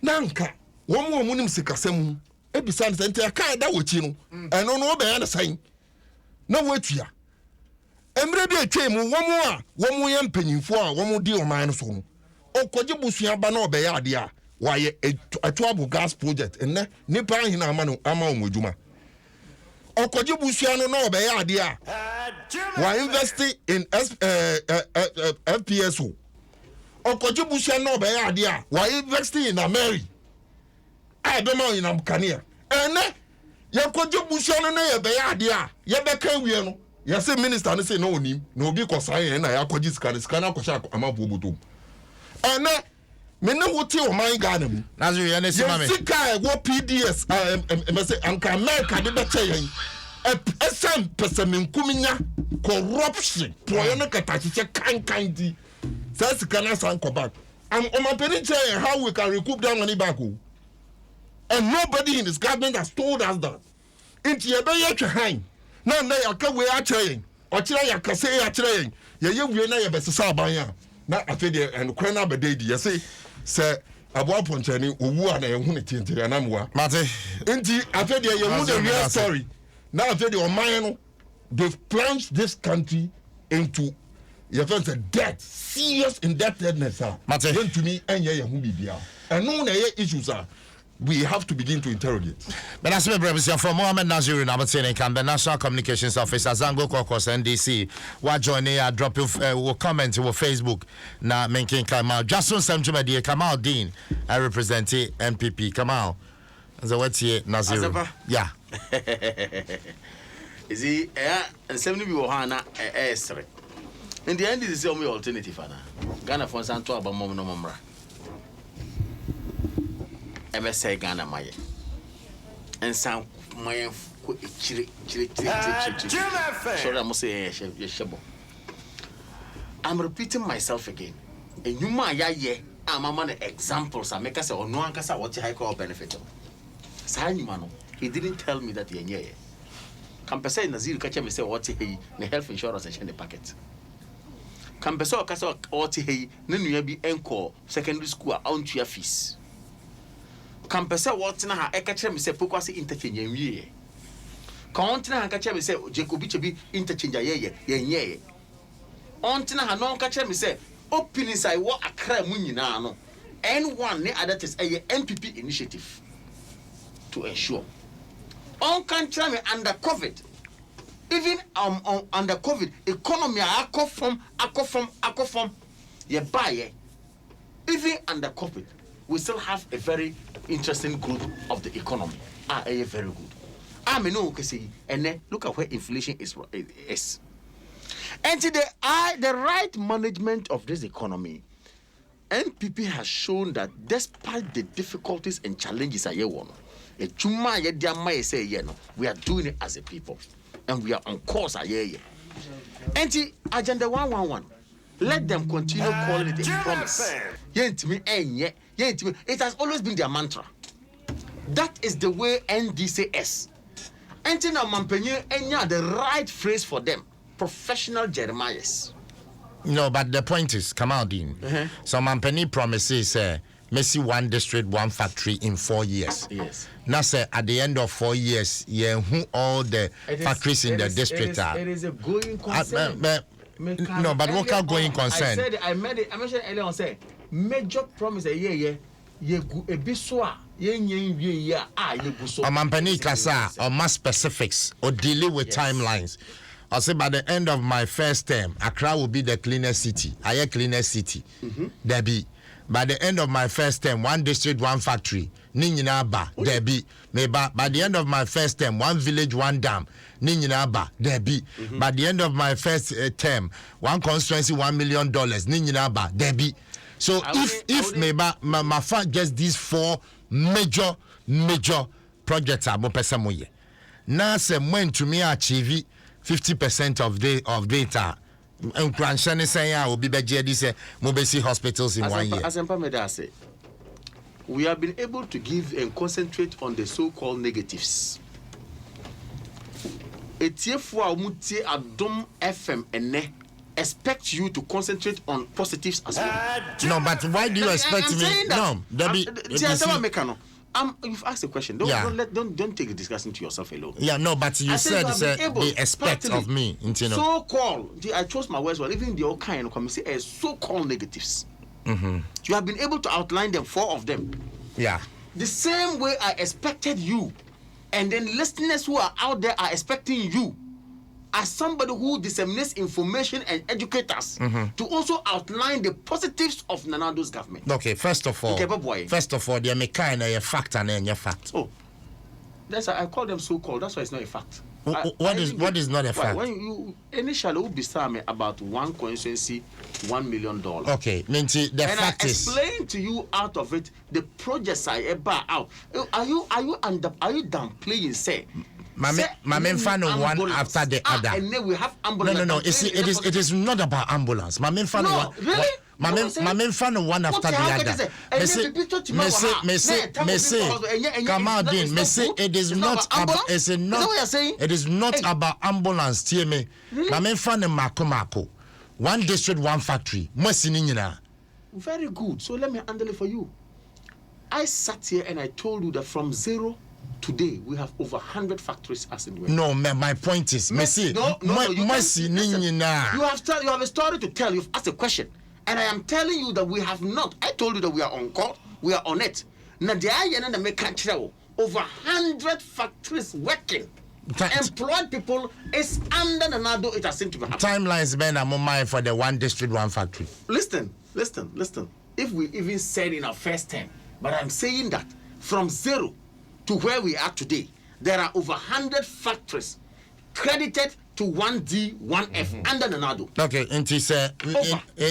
na nka wɔn mu nim sikasɛm ebisa ne sɛ nti aka ɛda wɔkyi no ɛno no ɔbɛyɛ ne sɛn na wɔatua mmerɛ bi atwa mu wɔn yɛ mpanyinfoɔ a wɔn di ɔman no so no ɔkɔgye busua ba na ɔbɛyɛ adeɛ a wɔayɛ atuabo gas project ɛnɛ nipa ahina ama wɔn adwuma ɔkɔgye busua no na ɔbɛyɛ adeɛ a wɔa invest in FPSO ɔkɔgye busua na ɔbɛyɛ adeɛ a wɔa invest in Ameri ɛbɛma ɔyinam kanea ɛnɛ yɛkɔgye busua no na yɛbɛyɛ adeɛ a yɛbɛka wie no yɛsɛ minister no sɛ na onim na obi kɔsa yɛn na yɛakɔgye sika no akɔhyɛ amafoɔ botom ɛnɛ me ne wote ɔman Ghana mu yɛsika ɛwɔ PDS mɛsɛ anka America de bɛkyɛ yɛn ɛsɛn pɛsɛmenkuminya corruption pɔyɛ no katakyekyɛ kankan di saa sika no asan kɔ back ɔmampani kyerɛ yɛn how we can recoup that money back o and nobody in this government has told us that nti yɛbɛyɛ twɛ han na nnɛ yɛaka wei akyerɛ yɛn ɔkyerɛ yɛakasɛ akyerɛ yɛn yɛyɛ wie na yɛbɛsesa aban a na afei deɛ ɛnokorɛ no abɛda di yɛse sɛ aboa pɔnkyɛne owu a na yɛhu ne tientiri anamoa mate nti afei deɛ yɛhu the real story na afei deɛ ɔman no they've plunged this country into yɛfɛ sɛ debt serious indebtedness a yɛntumi ɛnyɛ yɛn ho biribia ɛno na ɛyɛ issues a we have to begin to interrogate. But as we represent from Mohammed Naziru Nabatene Camp, the National Communications Officer, Zango Kokos, NDC, what joining a drop of will comment to Facebook. Now, making Kamal, Dwaso Nsem, Kamal Dean, I represent NPP. Kamal, so what's here, Naziru? Yeah. Is he, and 70 people, Hana, in the end, this is the only alternative, Ghana for Santo Abamom no Momra. MSA Ghana Maya and some Maya sorry, I must say, I'm repeating myself again. And you Maya, I'm a man examples. I make us or no one can say what I call benefit. Sanimano, he didn't tell me that you're here. Campesa Nazir catch me say what he the health insurance and the packet. Campesa Casa what he, then you be encore secondary school on to your fees. Campesa what na eka me say pokwase interchange wie kontina ha ka me say Jacobi chebi interchange ye ontina ha no ka me say opening sai wo akra mu nyina no N1 ne other is a MPP initiative to ensure on country me under COVID even under COVID economy akofom ye buy even under COVID we still have a very interesting growth of the economy. Very good. I mean, no, and look at where inflation is. And today, the right management of this economy, NPP has shown that despite the difficulties and challenges we are doing it as a people, and we are on course. And Agenda 111. Let them continue calling it a promise. It has always been their mantra. That is the way NDC is. And now Mampenye enya the right phrase for them. Professional Jeremiahs. No, but the point is, Kamal Dean. So Mampenye promises Messi one district, one factory in 4 years. Yes. Now say at the end of 4 years, who all the factories in the district are. It is a going concern. No, but what kind going concern? I mentioned earlier on, say major promise a year, yegu ebiswa yenyen wie ya yegu so Amampani kasa or more specifics or deal with timelines. I'll say by the end of my first term, Accra will be the cleanest city. I cleanest city. There be. By the end of my first term, one district, one factory. Ninyina ba, there be. By the end of my first term, one village, one dam. Ninyina ba, there be. By the end of my first term, one constituency, $1 million. Ninyina ba, there be. So if my fact gets these 4 major projects are Mpensenpensenmu. Now say when to me achieve 50% of data. And Kranshani say I will be beji say mobile hospitals in 1 year. Asempa Meda say we have been able to give and concentrate on the so-called negatives. Etiefo a mutie Adom FM ene expect you to concentrate on positives as well. No, but why do you expect me? No, you've asked a question. Don't take the discussion to yourself alone. Yeah, no, but you said they expect of me. So-called, I chose my words well. Even the all kind of say so-called negatives. You have been able to outline them, 4 of them. Yeah. The same way I expected you, and then listeners who are out there are expecting you, as somebody who disseminates information and educates us, to also outline the positives of Nanado's government. Okay, first of all, they may kind of a fact and a fact. Oh, I call them so-called. That's why it's not a fact. What is not a fact? When you initially be me about one constituency, $1 million. Okay, the fact is, I explained to you out of it the projects I ever out. Are you downplaying? Say. My main fan of one after the other. And then we have ambulance. No. It is not about ambulance. My main fan of one. Really? My main fan of one after the other. Come out, it is not about. It is not about ambulance. Hear me. My main fan of Mako. One district, one factory. Very good. So let me handle it for you. I sat here and I told you that from zero. Today we have over 100 factories as in. No, my point is, you have a story to tell. You've asked a question, and I am telling you that we have not. I told you that we are on call, we are on it. Now over 100 factories working. Employed people is under Nanado. It has seemed to be happening. Timelines been a moment for the one district, one factory. Listen. If we even said in our first term, but I'm saying that from zero to where we are today, there are over 100 factories credited to 1D, 1F under Nanado. Okay, and he said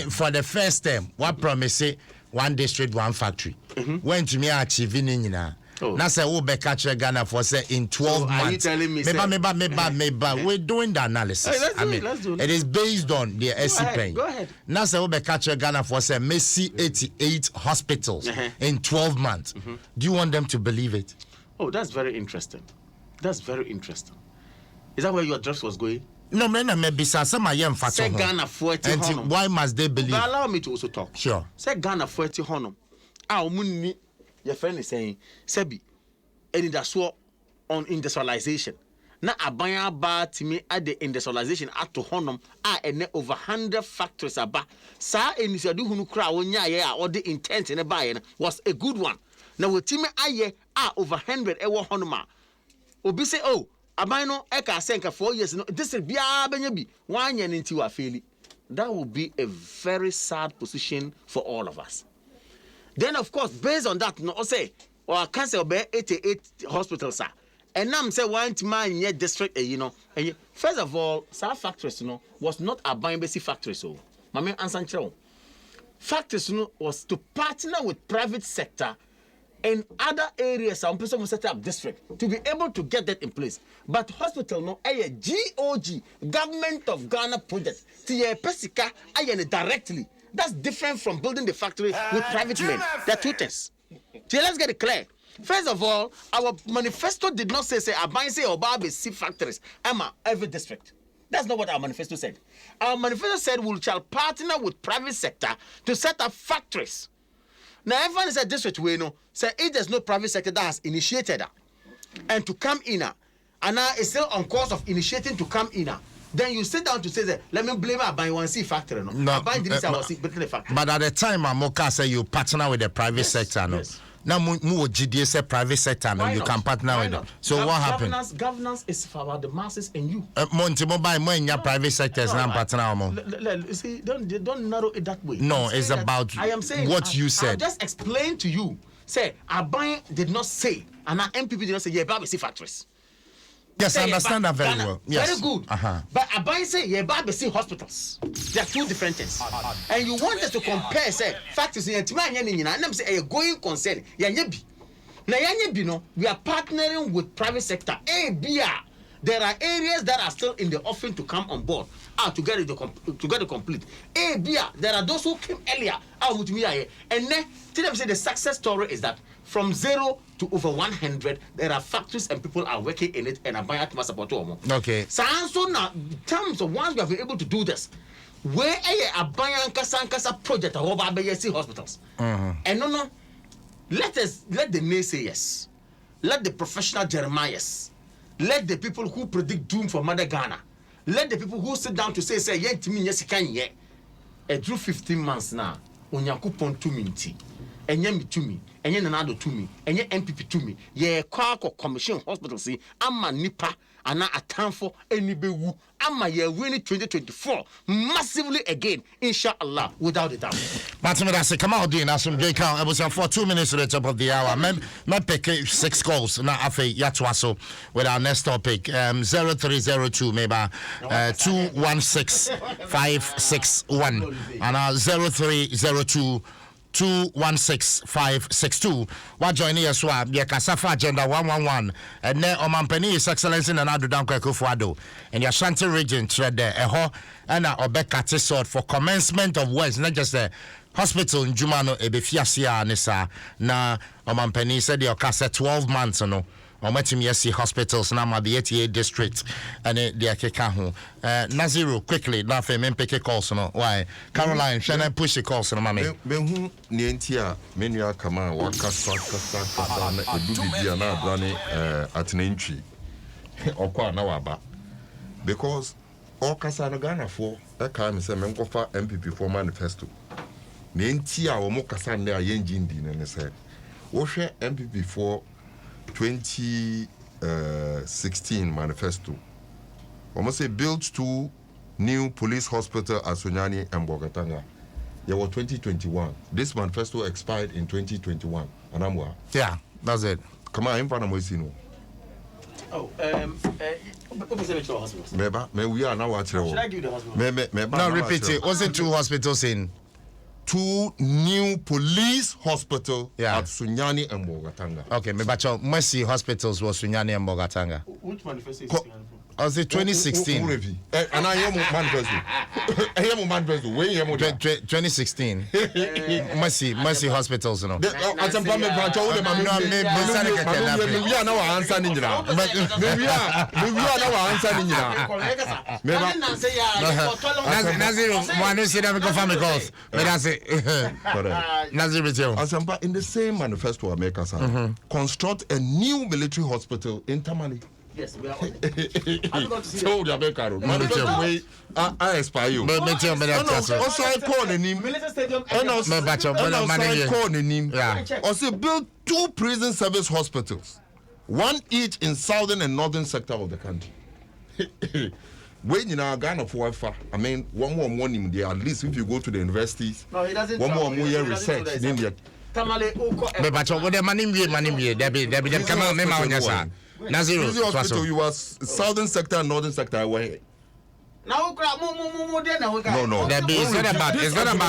for the first term, what promise one district, one factory. When to me achieving in now say we catch Ghana for say in 12 months. Are you telling me? Maybe we're doing the analysis. Let's do it. It is based on the SC. Go ahead. Now say we catch Ghana for say Messi 88 hospitals in 12 months. Do you want them to believe it? Oh, that's very interesting. Is that where your address was going? No, maybe some I am fat. Say Ghana 40 honum. Why must they believe? But allow me to also talk. Sure. Say Ghana 40 honum. Munni, your friend is saying, Sebi, and that's what on industrialization. Na abaya ba timi at the industrialization at to honum and over 100 factories aba. Sa initially hunu kra wonya ya or the intent in a buy was a good one. Now with timi aye over 100 ewo honuma. Obi say oh abano eka senka 4 years no this is bia benya bi 1 year into wa faili. That will be a very sad position for all of us. Then of course based on that no say or cancer be 88 hospitals and I'm say one man in district and first of all some factories was not a buying basic factory so my main answer factories was to partner with private sector in other areas. Some person will set up district to be able to get that in place. But hospital a GOG government of Ghana project to pesika directly. That's different from building the factory with private men. There are two things. So let's get it clear. First of all, our manifesto did not say Abanse or Babe see factories. Every district. That's not what our manifesto said. Our manifesto said we shall partner with private sector to set up factories. Now, everyone is a district way, say if there's no private sector that has initiated that and to come in, and now it's still on course of initiating to come in, then you sit down to say that let me blame Aban 1C factory. No, Aban didn't say I was the factory. But at the time, Amoka say you partner with the private sector. No. Yes. Now, more GDS say private sector, no, you can partner with them. So what happened? Governance is for the masses and you. Monty Mobile, more in your private sectors, now partner. See, don't narrow it that way. No, it's about what you said. I just explained to you. Say, Aban did not say, and our MPP did not say, yeah, Baby factories. Yes, I understand that very well. Yes. Very good. But Aban say, yeah, Baby hospitals. They are two different things. And you want us to compare, say, factories in Timanya, and I'm saying, a going concern, Yanyabi. Now, Yanyabi, no, we are partnering with private sector. There are areas that are still in the offing to come on board. To get it complete. There are those who came earlier. And then, tell them say the success story is that from 0 to over 100, there are factories and people are working in it and are buying to support. Okay. So now, in terms of once we have been able to do this, where a buying Kasa project of hospitals. And no, let the naysayers, let the professional Jeremiahs, let the people who predict doom for Mother Ghana. Let the people who sit down to say, yet to me, yes, can ye. A drew 15 months now, on your coupon to me, and yemi to me, and yen another to me, and ye MPP to me, ye Quark or Commission Hospital, see, I'm a nipper, and now a time for any bewu, I'm a year winning 2024 massively again, inshallah, without a doubt. Matimidasi, come out, Dean, as some J count. I was for 2 minutes at the top of the hour. Me pick 6 calls. Now, Afe Yatwaso with our next topic. 0302, maybe 216-561, and 0302. 216-562. What join here swap? Yeah, Kasafa Agenda 111. And then Mpensenpensenmu His Excellency and Adom Kufuado. And your Shanti region trade there. And Obeka sword for commencement of works, not just the hospital in Jumano Ebefiasia Nisa. Na Mpensenpensenmu said your case 12 months no. Ometimi hospitals na ma the 88 district and the akeka Naziru quickly na fe mempeke calls no why Caroline shana push the calls no mame me hu ne entia menua kama wakasa na edu bibia na abrane atenantwi okwa na waba because all kasa no Ghana for e ka me se me nkofa MPP for manifesto ne entia wo mo kasa ne ayenji ndi ne se wo hwe MPP for 2016 manifesto. Almost say build 2 new police hospital at Sunyani and Bogatanga. There was 2021. This manifesto expired in 2021. Anamwa. Yeah, that's it. Come on, I'm from Moisino. We are now watching. Should I give the hospital? No, repeat it. Was it 2 hospitals in? 2 new police hospital at Sunyani and Bogatanga. Okay, me bacho Mercy hospitals was Sunyani and Bogatanga. Which manifesto is was it 2016? And I am manifesto. I am manifesto. Where am 2016. Mercy hospitals, no. As a family branch, all the we are now answering you now. We are now answering you now. Naziru, one see them go family calls. But that's it. Naziru, in the same manifesto, America construct a new military hospital in Tamale. Yes, we are on it. I'm going to see so the America I expire you. But also I call the name. Military Stadium. And also I call the name. Yeah. Also build 2 prison service hospitals, 1 each in southern and northern sector of the country. When you know Ghana for I mean, one more morning there at least if you go to the universities. No, he doesn't. One more year research in India. Tamale Oko. But what the money there be come on me Naziru hospital you are southern sector and northern sector away. Now, no. It's not about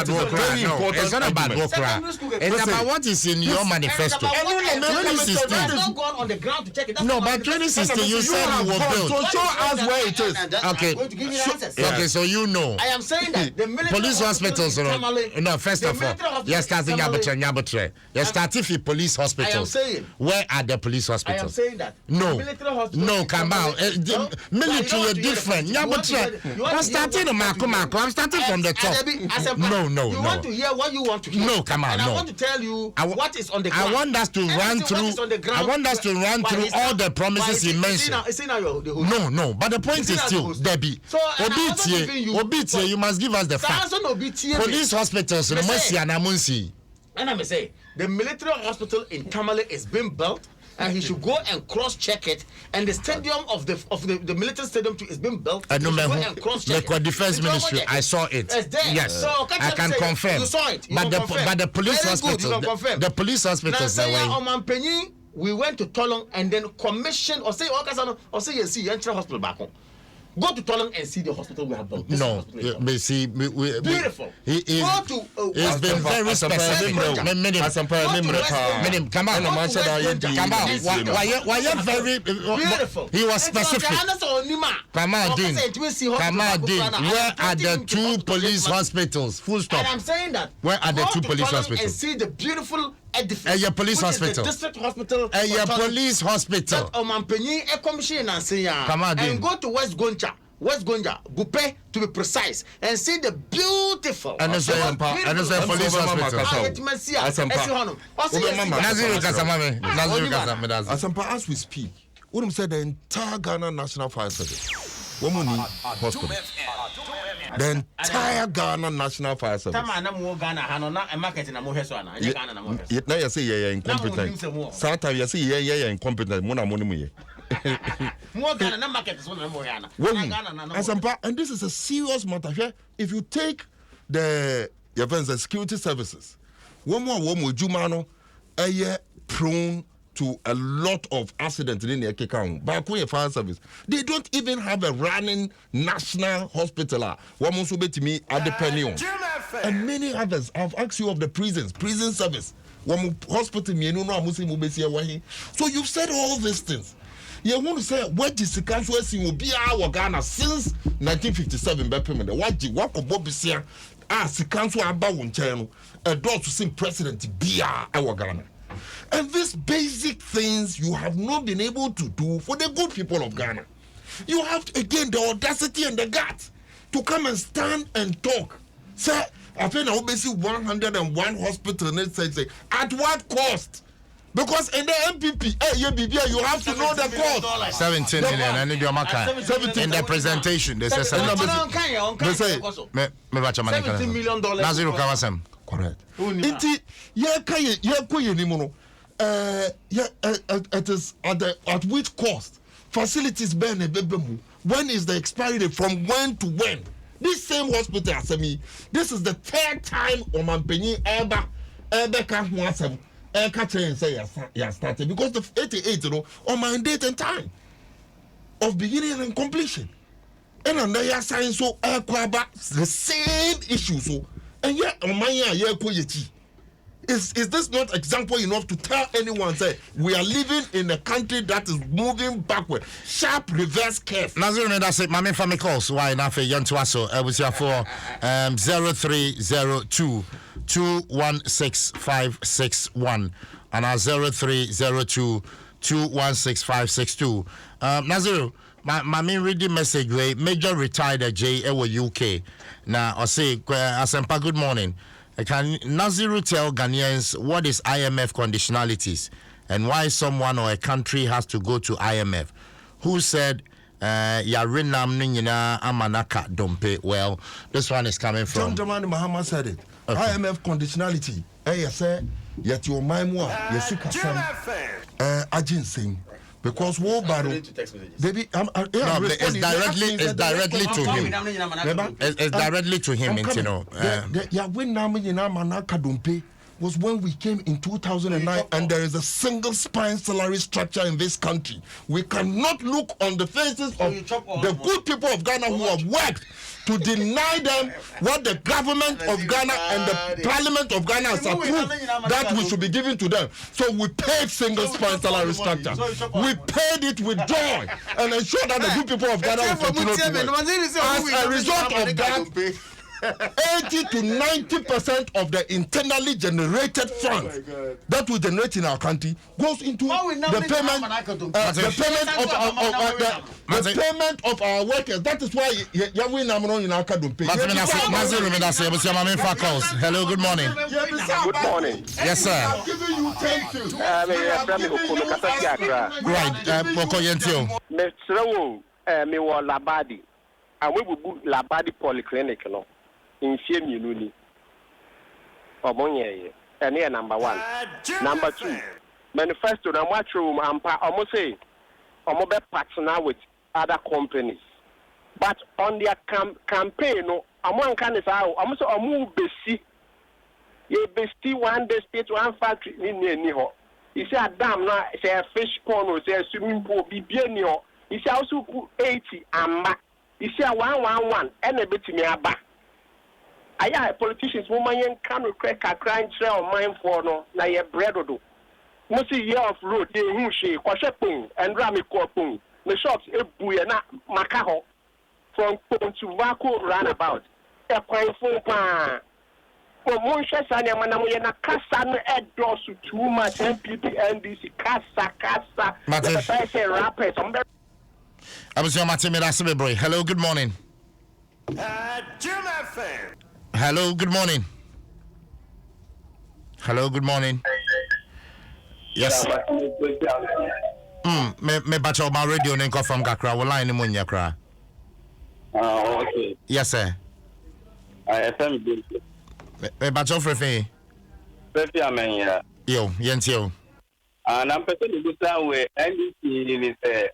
Wokra. No, it's not about Wokra. It's about what is in your manifesto. 2016. No, but 2016 you said you will build. So show us where it is. Okay. Okay, so you know. I am saying that the police hospitals. No, first of all, you're starting Nyabotre. You're starting with police hospitals. I am saying. Where are the police hospitals? I am saying that. No, come on. Military are different. Nyabotre. I'm starting from the top. No. You want to hear what you want to hear. No, come on, and no. I want to tell you what is on the ground. I want us to run through all the promises he mentioned. No, but the point is still, Debbie. Obitie, you must give us the facts. Police hospitals, and I say, the military hospital in Tamale is being built. And he should go and cross-check it. And the stadium of the military stadium too is being built. I know, the defense ministry. I saw it. Yes, so, I can confirm. You saw it. But the police hospital, the police hospitals. We went to Tolong and then commissioned or say you see Central Hospital back home. Go to Tolong and see the hospital we have built. No, we see. Beautiful. He's been very specific. Come on. Why you very beautiful? He was specific. Come on, Dean. Where are the 2 police hospitals? Full stop. And I'm saying that. Where are the 2 police hospitals? And see the beautiful edifice. Your police hospital. District hospital. Your police hospital. Come on, Dean. And go to West Gonja, Gupe to be precise, and see the beautiful. And it's a police hospital. As we speak, what said the entire Ghana National Fire Service, Womuni Hospital, the entire Ghana National Fire Service. Now you say you're incompetent. Sometimes you say you're incompetent. And this is a serious matter. If you take the security services, one more Jumano, prone to a lot of accidents in the account. But fire service, they don't even have a running national hospital. One more to me at the penny. And many others. I've asked you of the prison service. One hospital, so you've said all these things. You want to say what is the country will be our Ghana since 1957? What could Bobby say? The country about one channel, a door to see President be our Ghana. And these basic things you have not been able to do for the good people of Ghana. You have again the audacity and the guts to come and stand and talk. Say, I think I will be 101 hospitals. At what cost? Because in the MPP, you have to know the cost. 17 million. I need your marker. 17 in the presentation. They say 17 million. Naziru Kawasem. Correct. It is at which cost? Facilities burn. When is the expiry date? From when to when? This same hospital, this is the 3rd time on Mpenyi ever can catch and say started because the 88 on my date and time of beginning and completion. And under your sign so the same issue so and yet on my is this not example enough to tell anyone say we are living in a country that is moving backward, sharp reverse curve? Nazir, that's it. My family calls why now for young Dwaso was here for 0302 216561 and our 0302 216562. Nazir, my main reading message way major retired J UK. Now I say Asempa, good morning. Can Naziru tell Ghanaians what is IMF conditionalities and why someone or a country has to go to IMF? Who said Yarinam Nina Amanaka Dompe? Well, this one is coming from John Dramani Mahama said it. Okay. IMF conditionality. Yet your Maimwa, Yesika Ajin Singh. Because war battle, baby, it's directly to him. It's directly to him, you know. Yeah, when Naminina Manaka Dumpe was when we came in 2009, and there is a single spine salary structure in this country. We cannot look on the faces of the good people of Ghana who have worked to deny them what the government of Ghana and the Parliament of Ghana has approved that we should be giving to them. So we paid single spine salary structure. We paid it with joy and ensure that the good people of Ghana will continue to work. As a result of that, 80 to 90% of the internally generated funds that we generate in our country goes into the payment of our workers. That is why we hello, good morning. Good morning. Yes, sir. I'm giving you 10 to. Right, Me wa Labadi, and we will book Labadi Polyclinic in Siemuni. Obonye, and here number 1. Number 2, manifesto and watch room and almost say, almost partner with other companies. But on their campaign, among candidates, almost a move besi. You besti one day state one factory in Niho. You say a dam now, say a fish pond or say a swimming pool, be bien. You say also put 80 and back. You say 111 and a bit me back. I have politicians woman can crack a crime trail mine for no, na ye bread or do. Must year of road, ye who she, Quashepung, and Rami Corpung. The shops a buena Macaho from Pong to Vaco runabout. A pine for pan. For Monsha Sanya Manamoyana Cassan Ed Doss too much MPP NDC Casa. I say rappers. I was your Matthew Boy. Hello, good morning. Hello, good morning. Hello, good morning. Yes. Me bacho my radio nko from Gakra. We line mu nyakra. Okay. Yes, sir. I FM good. Me bacho frefe. Frefe amenya. Yo, yentio. And I'm person go down we NDC ni say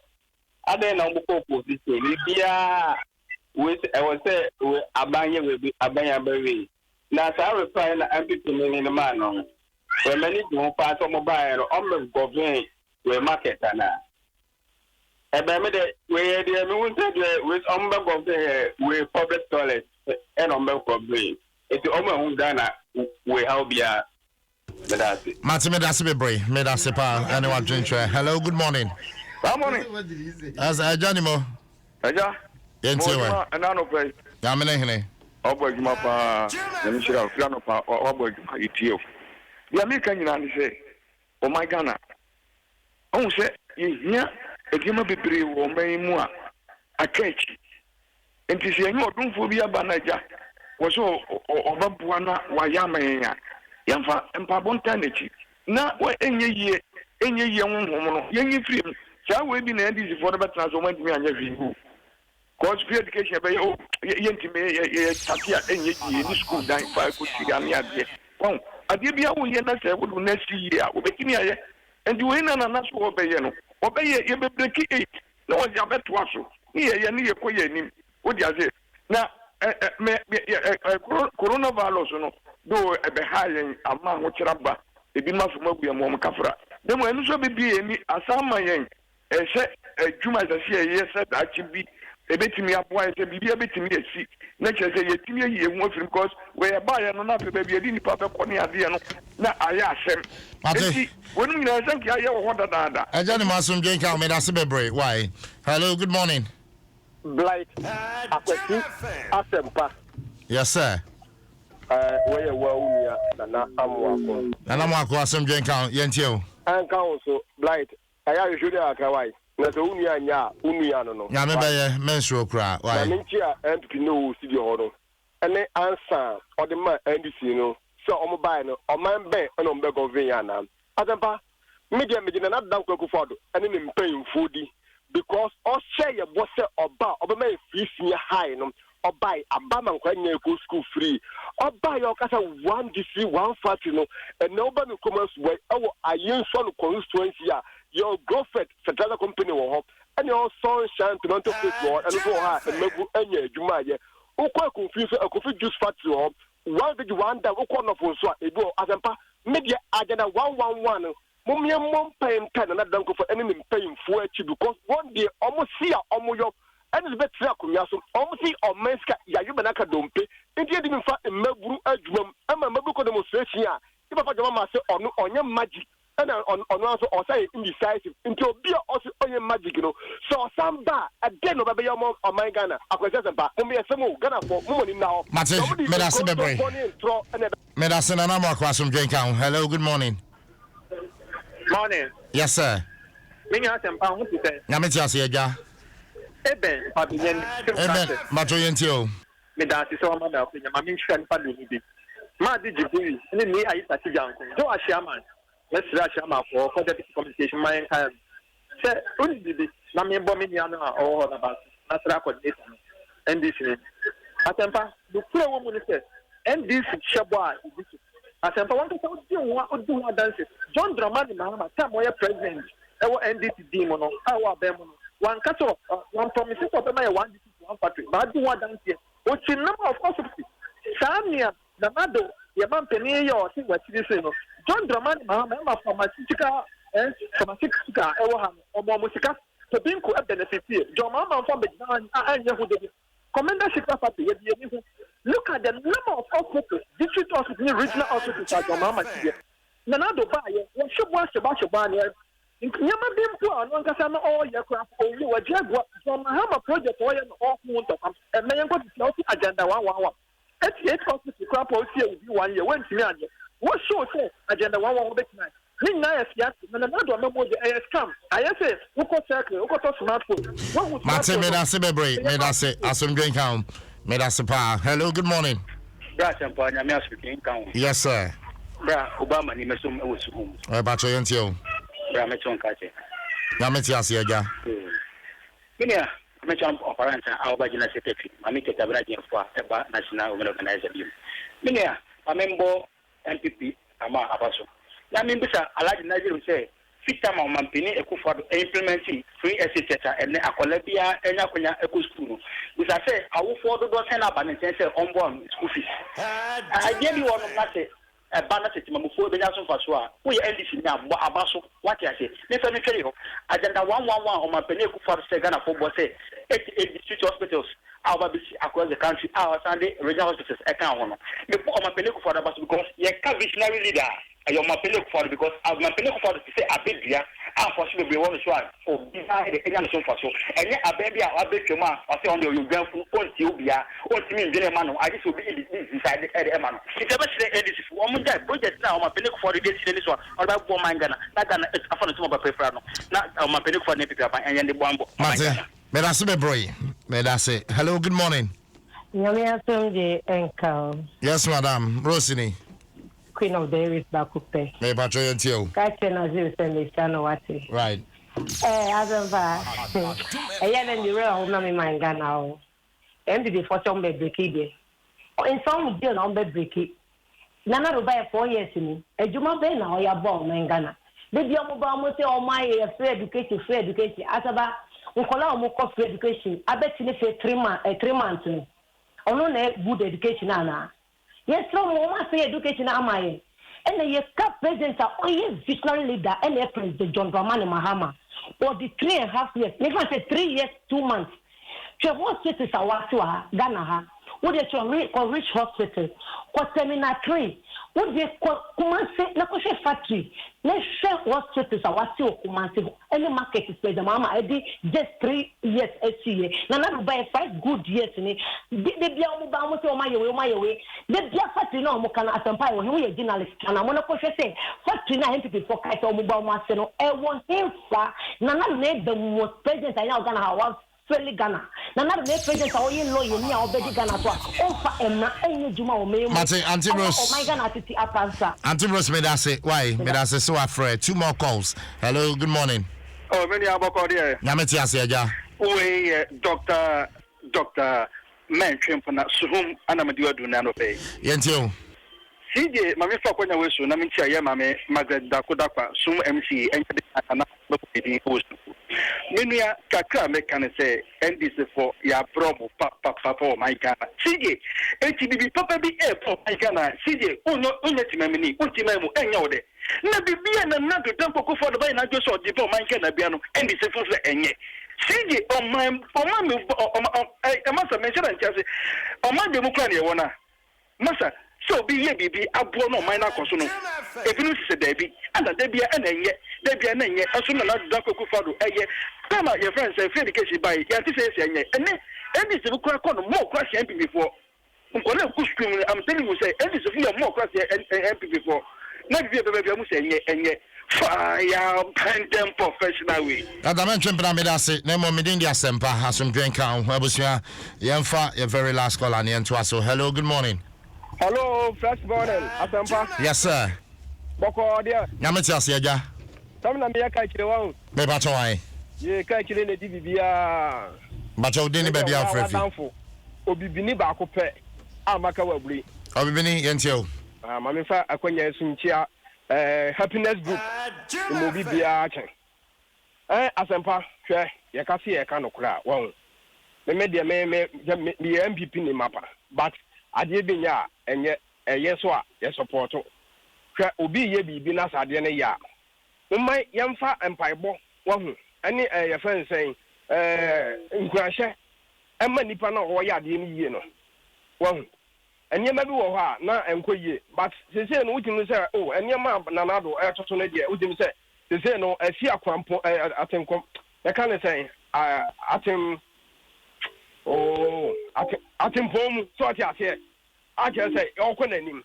ade na mboko opposition ni bia we I was say we abanye we abanya bewe na sa reply na MPP ni man no we many do pass on mobile no on govern we market na e be me de we dey me won say we on govern we public toilet and on govern it o ma hu Ghana we how bia Medasi pa anyone drink. Hello, good morning. Good morning. As Janimo. Aja. Yentewe. Anano play. Yamene hene. Obo juma pa. Nemi shira fiano pa obo juma itio. Dia me kan nyina ni say, "Oh my Ghana. On say yihia edima bebre wo man mu a akachi. Enti se enyo odunfo bi aba naja. Wo so obabua na wa yaman ya. Yamfa empabonta nechi. Na we enye yie honhom no. Yenyi free. Cha we bi na ndisi for the better so man mi anya fi hu. Cause free education be yenti me ye tatia enye yie ni school dan fa ko ti ga me ade. Won ade bia wo ye na se wo do next year wo betimi aye. And we na so wo be ye no. Wo be ye be break 8. Na wo ja beto aso. Ni ye ni ye ko ye nim. Wo dia se. Na coronavirus no do ebe hayen ama ho kiraba ebi ma fo magu am kafra dem enu so be bi eni asama yen ehye adwuma sase ye se da chibi ebetimi aboa se bibia betimi esi na chese yetimi ye hu afiri because we ba ye no na pe ba bi edi ni papa ko ne ade no na aya asem eti wonu nyina sanki aye wo hoda dada Ajani masum je ka me da se bebre. Why? Hello, good morning. Blight akwati asempa. Yes, sir. Where wa unia na amwako. Nana mwako asem je ka yentio. Anka also Blight aya usually akawai. Na so unia nya unia no no. Ya me be mensuo kra. Why? Na nchi a MPP no studio ho no. Ene answer or the man NDC no. So omobai no oman ben na ombe govern ya na. Asempa media na dan kwaku fodo ene ne mpanyimfo di because all share your boss oba obama free senior high no. Or buy a bam and go school free, or buy your casa 1 DC 140 no, and nobody commerce way. Oh, I use some constituency. Your girlfriend, Central Company will hop, and your sunshine to not take war and go high and make any Jumaya. Oh, quite confused. A coffee juice factory home. One did you want that? What corner for so a go as a media agenda 111. Mummy, mum paying 10 and I don't go for any paying for it because one day almost see almost. And it's better to almost or Menska Yabanaka Dompe, India didn't find a Mabru Adrum, and my Mabuko demonstration. If I say on your magic, and on also or say indecisive into be also on magic, So some bar again over your mom or my Ghana. I was just about Ghana for money now. Medicine and I'm across from Drink Town. Hello, good morning. Morning. Yes, sir. Many of them found to say, Namitiasia. Eben, Matoyentio. Medasi so mother of the Mamin Shan Paddy. Madi Jibu, and me I start to jump. Do a shaman. Let's rush him up for the communication. My time. Say, only the Nami Bominiana or about Nasra and this is Atempa, the poor woman says, and this Shabwa. Atempa want to do more dances. John Dramani, Mama, some way president, our NDC demon, our Bemono. One cut off, one promises of my one party, but do one dance here. What's the number of possibilities? Samia, Namado, Yaman Penny, or see what you say. John Dramani, Mama, pharmaceutical, pharmaceutical, or more musica, to being co benefit here. John Mama from the and Yahuda. Commandership party, look at the number of hospitals, district hospitals, regional hospitals at John Mama here. Nanado Bayer, what should watch about your banner. Nyama bi mpo a no nkasa na all ye craft only wa jagwa from Mahama project oye no all won to come e meyen ko ti agenda 111 88 hospital craft o see e 1 year when timi anye what show say agenda 111 be tonight ni na ya fiat na na do memo je e scam aye say wo ko circle wo ko to smartphone Martin me da se bebre me da se asomdwen kan me da se pa. Hello, good morning. Bra champa nya me aspeaking kan. Yes sir. Bra Obama ni mesum e wo su home. E ba choyentio. Ramechon Kache. Yametias Yaga. Minia, Mecham Operanta, our Bagina Secretary, Mamika Tabraki for National Women Organizer. Minia, a member MPP, Ama Abaso. Yamimbusa, I like Nigeria say, Fitama Mampini, a coup for implementing free etc. and a Colabia and Yakunya Eco School. Which I say, I will forward the send up and say on board school fees. I gave you one of that. A banner system before the National Faswa, we end this now, Abaso, what I say. Never me tell you, agenda 111 on my penny for the Sagana for Bosse, 88 district hospitals, our across the country, our Sunday regional hospitals, account. Before my penny for the bus because you can't visionary leader. You're my penny for because I'm my penny for to say a big year, and for sure be one one for behind the National Faswa. And yet a baby, I bet your man, I say on your grand food, on Tubia, on Timmy General, I just will be inside the man. It's ever said this woman that project now, my penny for the day this one, or about poor man Ghana, not Ghana, it's a fun of paper, not my penny for Nepika and the Bambo. May I say, boy? May I say, hello, good morning. Yes, madam, Rosini. Queen of Davis Bakupe. May Patrick and Tio. Captain Aziz and the Sanawati. Right. Adom and the real home in my Ghana. MPP for some breaky. In some deal on bed breaky. Nana will buy 4 years in me. A Juma Bena or your bomb in Ghana. The Diamobamo say, oh, my free education, Asaba, Ukola Moko free education. I bet you say 3 months. Only good education, Anna. Yes, from Mama say education, Amaye. And the cap presidents are only visionary leader and the president John Dramani Mahama. For the 3.5 years, never say 3 years, 2 months. What cities are Wasua, Ghana, would they reach hospital, or seminar 3, would they Kumasi, Nakoshe factory, let's share what cities are Wasio Kumasi, any market is the Mama, I did just 3 years SCA. Nana buy 5 good years in it. The Biamu to my way, the Bia factory no Mokana Asampai, when we are journalists, and I'm going to say, factory 90 for Kaito Mubama Seno, I want him far, Nana made the most present I know Ghana have. Ghana. Nana the president are all lawyer near Obedi Ghana to offer any Juma or May. Martin, Auntie Rose. Oh my Ghana to answer. Auntie Rose, may I say, why? May I say so afraid? 2 more calls. Hello, good morning. Oh, many about here. Yameti Asiaja. We Dr. Mpensenpensenmu Suhum Anamadiwa Dunano Pay. Yentio. CJ, Mammy Fakwana Wisu, Namitia Yamame, Margaret Dakudakwa, Sum MC, and Minia Kaka can say, and this is for your promo, Papa, my Ghana. CJ, HBB Papa be air for my Ghana. CJ, Unetimamini, Ultimamu, and Yode. Nabi and another temple for the Bina just or Dipo, my Ghana Biano, and this is for the Enye. CJ, on my, I must mention and just on my Democratia, Massa. So be ye be abo no minor koso no. Ebi no se debi and da bia enye aso na da kokufado eye. Kama your friends say free education by ya ti say enye. Ene se bu kura no more class MP before. Nkole ku school I'm telling you say ene se fi more class MP before. Na bi be mu say enye. Fire pantem professional way. Adom Nsem me dase na mo medin dia sempa asomdwen kan ho abusua yemfa your very last call and Dwaso. Hello, good morning. Hello, fresh morning. Asempa. Yes sir. Boko dia. Nyameti aseja. Tamna me ka kire wa. Me ba chawai. Ye ka kire ne di bibia. Ba chaw de ni ba bia frefi. Obibini ba ko pe. Amaka wa buri. Obibini yentio. Ma me fa akwanya sunchia happiness group. Mo bibia chen. Asempa hwe ye ka se ye ka no kura wa. Me de me MPP ni mapa. But ade de nya enye so a ye support hwe obi ye bibi na sade ne ya umma yemfa empaibo wahu ani ye fan sen nkurahye emma nipa na ho ya ade ne yie no wahu enyema bi wo ho a na enkoyie but sese no wutimi se enyema na nado etoto ne de wutimi se sese no asi akwampo atenkom e kan ne sen atem atempomu so ati ase aje say okonanim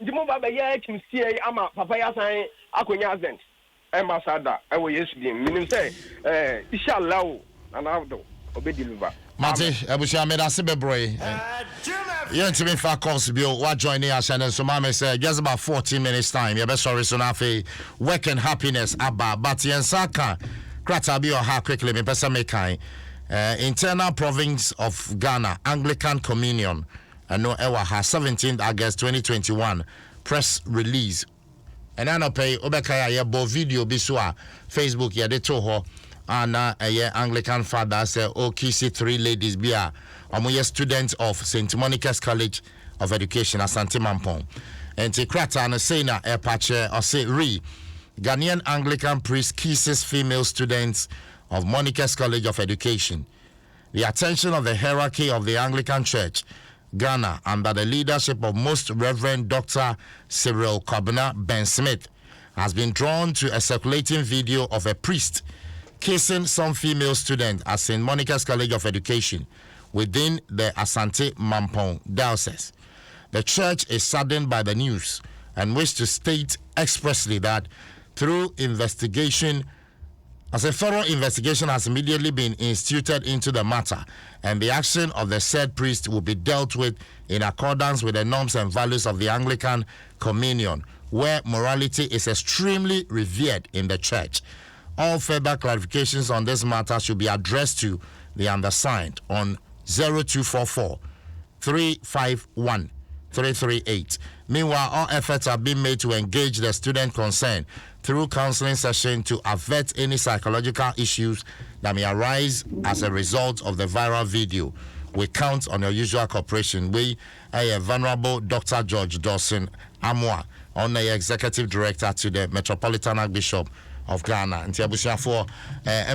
ndimo baba ya kimsie ama papa ya san akonya azent ambassador ewo yesu dim minim say inshallah anawdo obediliver Mate abusia me da se bebroy yentimi fa calls bio wa join us and so mama say just about 14 minutes time you be sorry so na fe work and happiness aba but yensaka krata bi o ha quickly me pesa me kan internal province of Ghana Anglican Communion no ewa ha 17th August 2021 press release and I no pay obekaya ye bo video bi so a Facebook ye de to ho ana Anglican father say kisi 3 ladies bia omoye students of St. Monica's College of Education Asante Mampong and Krata na say na pache or say Ghanaian Anglican priest kisses female students of Monica's College of Education. The attention of the hierarchy of the Anglican Church, Ghana, under the leadership of Most Reverend Dr. Cyril Kobna Ben Smith, has been drawn to a circulating video of a priest kissing some female students at St. Monica's College of Education within the Asante Mampong diocese. The church is saddened by the news and wishes to state expressly that through investigation, as a thorough investigation has immediately been instituted into the matter, and the action of the said priest will be dealt with in accordance with the norms and values of the Anglican Communion, where morality is extremely revered in the church. All further clarifications on this matter should be addressed to the undersigned on 0244 351 338. Meanwhile, all efforts are being made to engage the student concerned through counseling session to avert any psychological issues that may arise as a result of the viral video. We count on your usual cooperation. We are Venerable Dr. George Dawson Amwa, the Executive Director to the Metropolitan Archbishop of Ghana. And for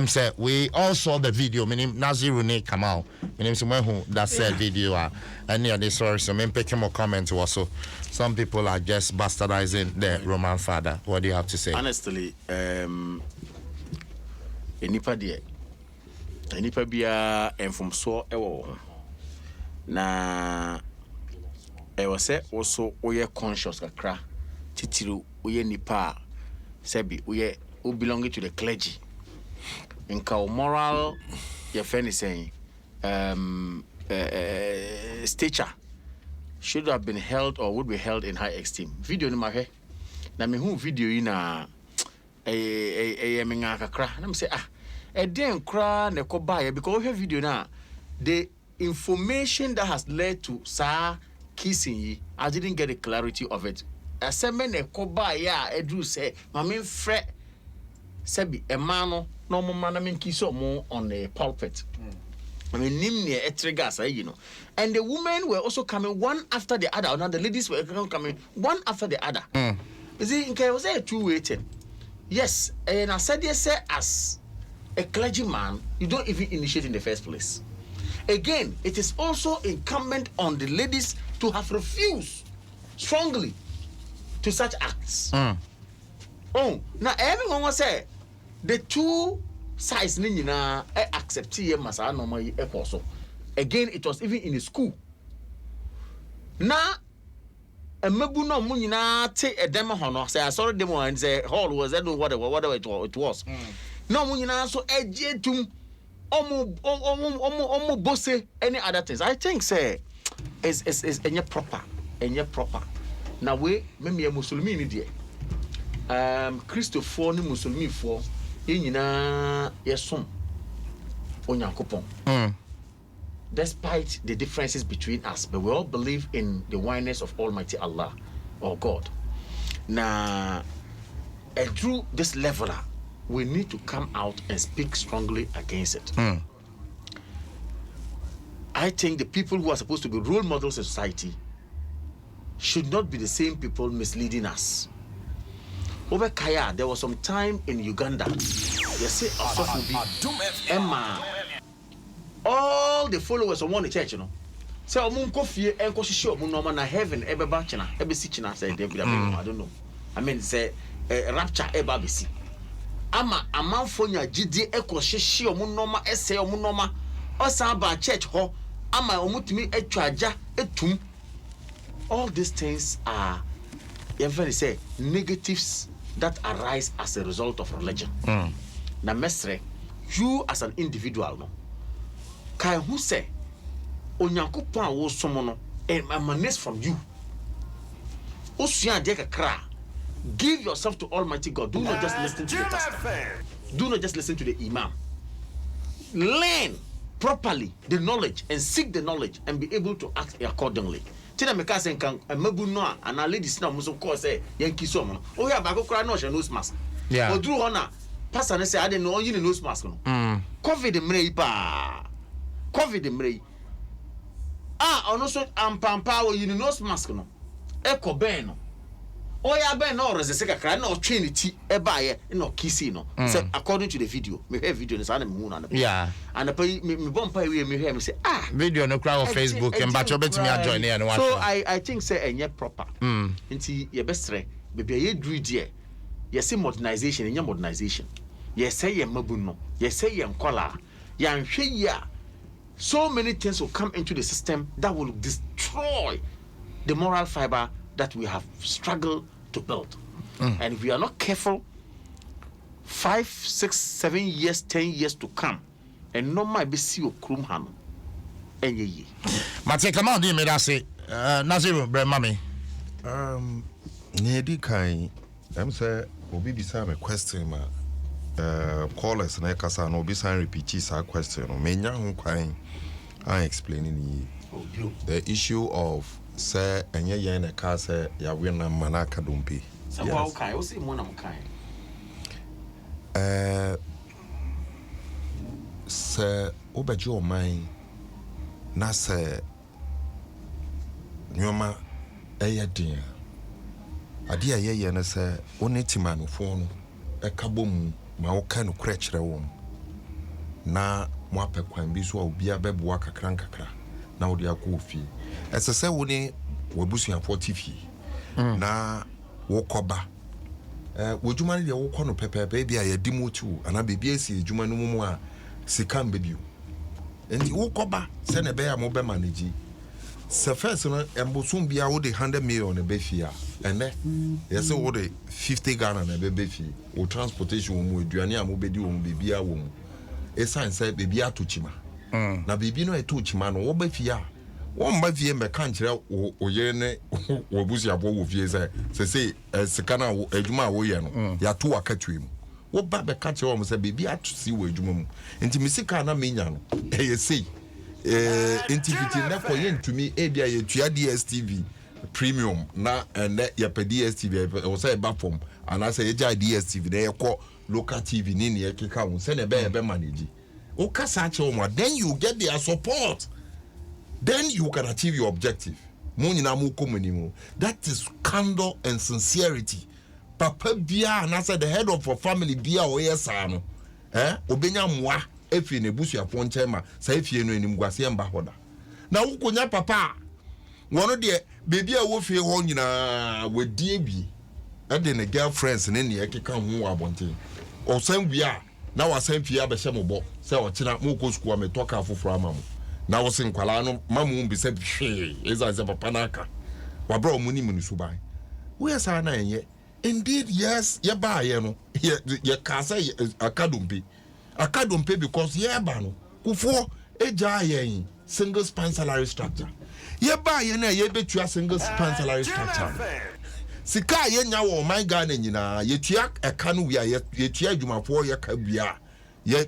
say we all saw the video. Meaning Nazi Rune Kamal. Meaning someone who that said video and near this story. So I'm picking more comments also. Some people are just bastardizing the Roman father. What do you have to say? Honestly, enipa bia enfomso ewo na ewo se also oye conscious kakra titiru oye nipa sebi oye who belonging to the clergy. In moral, your friend is saying, stature should have been held or would be held in high esteem. Video ni mahe. Na me who video ina minga kakra. Na me say den kra ne ko buy because we video na the information that has led to sa kissing I didn't get the clarity of it. Aseme ne ko buy ya edu say mame fre Sebi emano no mo na kiso mo on the pulpit. I mean nimne etrigas and the women were also coming one after the other. Now the ladies were coming one after the other. You see, in was a two waiting. Yes, and I said yes, as a clergyman, you don't even initiate in the first place. Again, it is also incumbent on the ladies to have refused strongly to such acts. Oh, now everyone was say the two sides nina accept here masa normal also. Again, it was even in the school. Now a mebu no mu nyina te edem ho no say I saw them and say hall was that whatever it was. No mu nyina so ejetum omo bose any other things. I think say is enye proper. Now we me Muslimi ni de. Christopher ni Muslimi for ye nyina yesom onyankopon. Despite the differences between us, but we all believe in the oneness of Almighty Allah or God. Now, through this level, we need to come out and speak strongly against it. I think the people who are supposed to be role models in society should not be the same people misleading us. Over Kaya, there was some time in Uganda. They say Emma. All the followers of one church, you know. So omun kofi enko hihye omun normal na heaven ebeba chena ebesi chena say I don't know. I mean say rapture eba besi. Ama amanfo nya gidi eko hihye omun normal ese omun normal osan ba church ho ama omutumi etwaja etum. All these things are even say negatives that arise as a result of religion. Na mesre you as an individual no kai who say onyankopon a wo somo no emanates from you. Osua de kakra. Give yourself to Almighty God. Do not just listen to the pastor. Do not just listen to the imam. Learn properly the knowledge and seek the knowledge and be able to act accordingly. Tina meka say kan mabu no a na ladies na mo so call say yanki so mo. O ya ba kokra no hye nose mask. Yeah. Odru ho na pastor ne say ade no onyi ne nose mask no. COVID mrei pa. COVID mrei. Ono so ampampa wo yin nose mask no. Eko ben no. O ya ben no resese kakra na o twe ne ti e ba ye no kisi no. Say according to the video. Me hear video no say na me hu na. Yeah. And me bompa we me hear me say video no crowd on Facebook and batch obetimi join here no. So I think say enye proper. Nti ye besre bebe ye dru die. Ye say modernization, enye modernization. Ye say ye mabu no. Ye say ye nkola. Ya nhwe ya. So many things will come into the system that will destroy the moral fiber that we have struggled to build. And if we are not careful, 5, 6, 7 years, 10 years to come, and no might be see o krum han. Enye. Mate, come on, me that say Naziru bre mami. Nedi kai am say obi bisa me question ma callers na kasa no obi san repeat his question no menya ho kwan I explaining the issue of say enye yen na ka say ya we na manaka dompe. So how kai o say mo na mo kai. Sɛ wobɛgye ɔman na sɛ nneɔma ɛyɛ den a adeɛ a yɛyɛ no sɛ wo ne timaanofoɔ no ɛka bɔ mu ma woka no korɛ kyerɛ wɔm na mo apɛ kwan bi so a obia bɛboa kakra nkakra na wode akɔ fie ɛsɛ sɛ wo ne wabusuafoɔ te fie na wokɔba wodwuma no deɛ wokɔ no pɛpɛpɛ bi a yɛdi mu tu ana biribi asi adwuma no mu a sikam bebio enti wokɔba sɛ ne bɛyɛ a mo bɛ manage sɛ first no embosom bia wo de 100 million ne bɛfie a ɛnɛ yɛsɛ wo de 50 Ghana na bɛfie wo transportation wo mu aduane a mo bɛdi wo mu bibia wo mu esan sɛ bibia ato chima na bibi no eto chima no wo bɛfie a wọ́n bá fie mbɛka nkyerɛ wo yere ne wo busuafoɔ wo fie sɛ sika na adwuma a woyɛ no yɛato wakatue mu wo ba bɛka kyerɛ wɔn sɛ biribi ato si wɔ adwuma mu nti me sika na menya no ɛyɛ sei nti fiti na kɔyɛ ntumi ebi a yɛtua DSTV premium na ɛnɛ yɛpɛ DSTV ɛwɔ sɛ ɛba fam anaasɛ yɛgya DSTV na yɛkɔ local TV ne ne yɛkeka ho sɛ na ɛbɛyɛ manage wo kasa kyerɛ wɔn then you get their support. Then you can achieve your objective. That is candor and sincerity. Papa bia and I said the head of a family bia o yesano. Obenya mwa efi ne busu ya ponchema sa efi enu enim gwase mba hoda. Na ukonya papa one of the baby a wo fie ho nyina wadi abi e de ne girlfriends ne ne ekeka ho abonten o san bia na wasan fie abehye mo bo se o kina mo ko school me toka afoforo ama mo na wo se nkwala no mamu bi se hwe eza ze papa na aka wa bra o muni muni suban we sa na enye indeed yes ye ba ye no ye ka say akadompe because ye ba no kufo eja ye single span salary structure ye ba ye na ye betua single span salary structure sika ye nya wo my Ghana nyina ye tua eka no wia ye tua adwumafo ye ka bia ye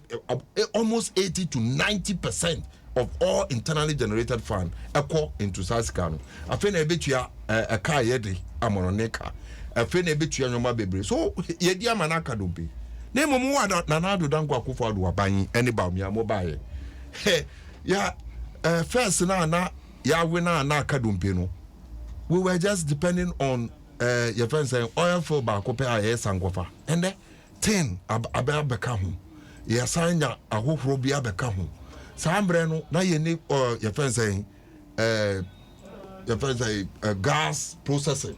almost 80 to 90% of all internally generated fund equal into Saskano afi na ye betua eka ye de amononeka afi na ye betua nyoma bebre so ye di amana akadompe na momu wa na ado danko akofo ado aban ene ba mi amobaye ya first na ya we na akadompe no we were just depending on your friend saying oil for ba ko pe aye sankofa and then 10 abeka ho ya sanya ahohoro bi abeka ho sambre no na ye ni your friend saying gas processing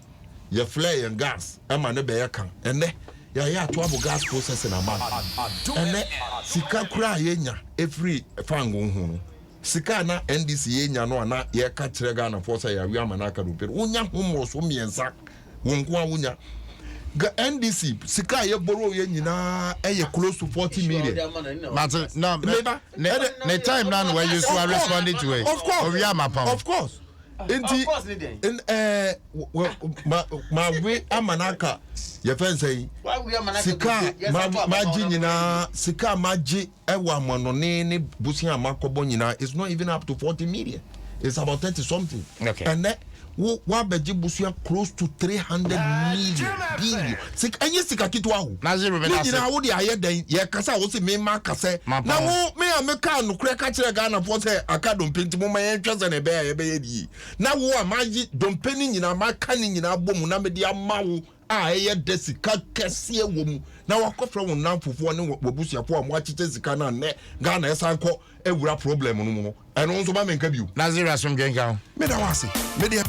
your flare and gas ama ne be ya kan and then ya to abo gas processing ama and then sika kura ye nya every fango ho sika na NDC ye nya no na ye ka kire Ghana for say ya wi amana ka do pe unya homo so miensa wonko awunya ga NDC sika ye borrow ye nyina eye close to 40 million but no the time now when you are responding to it of course in ma we amanaka ye fen say sika maji nyina sika maji ewa monone ne busia makobo nyina is not even up to 40 million. It's about 30 something. Okay. And then wa beji busia close to 300 billion. Sik enye sika kitwa hu. Nazir Ruben nyina wo de aye den ye kasa wo se me ma kase. Na wo me ameka no kure ka kire Ghana for say akadompe nti mo ma ye twese na be ye be ye di. Na wo amaji dompeni nyina ma kani nyina bomu na me di amawo eye de sika kese wo mu. Na wakofra wo nan fofo ne wobusuafo a mo akite sika na ne Ghana esanko ewura problem no mu. Eno nso ba menka biu. Nazir asomdwenka. Me da wase. Me de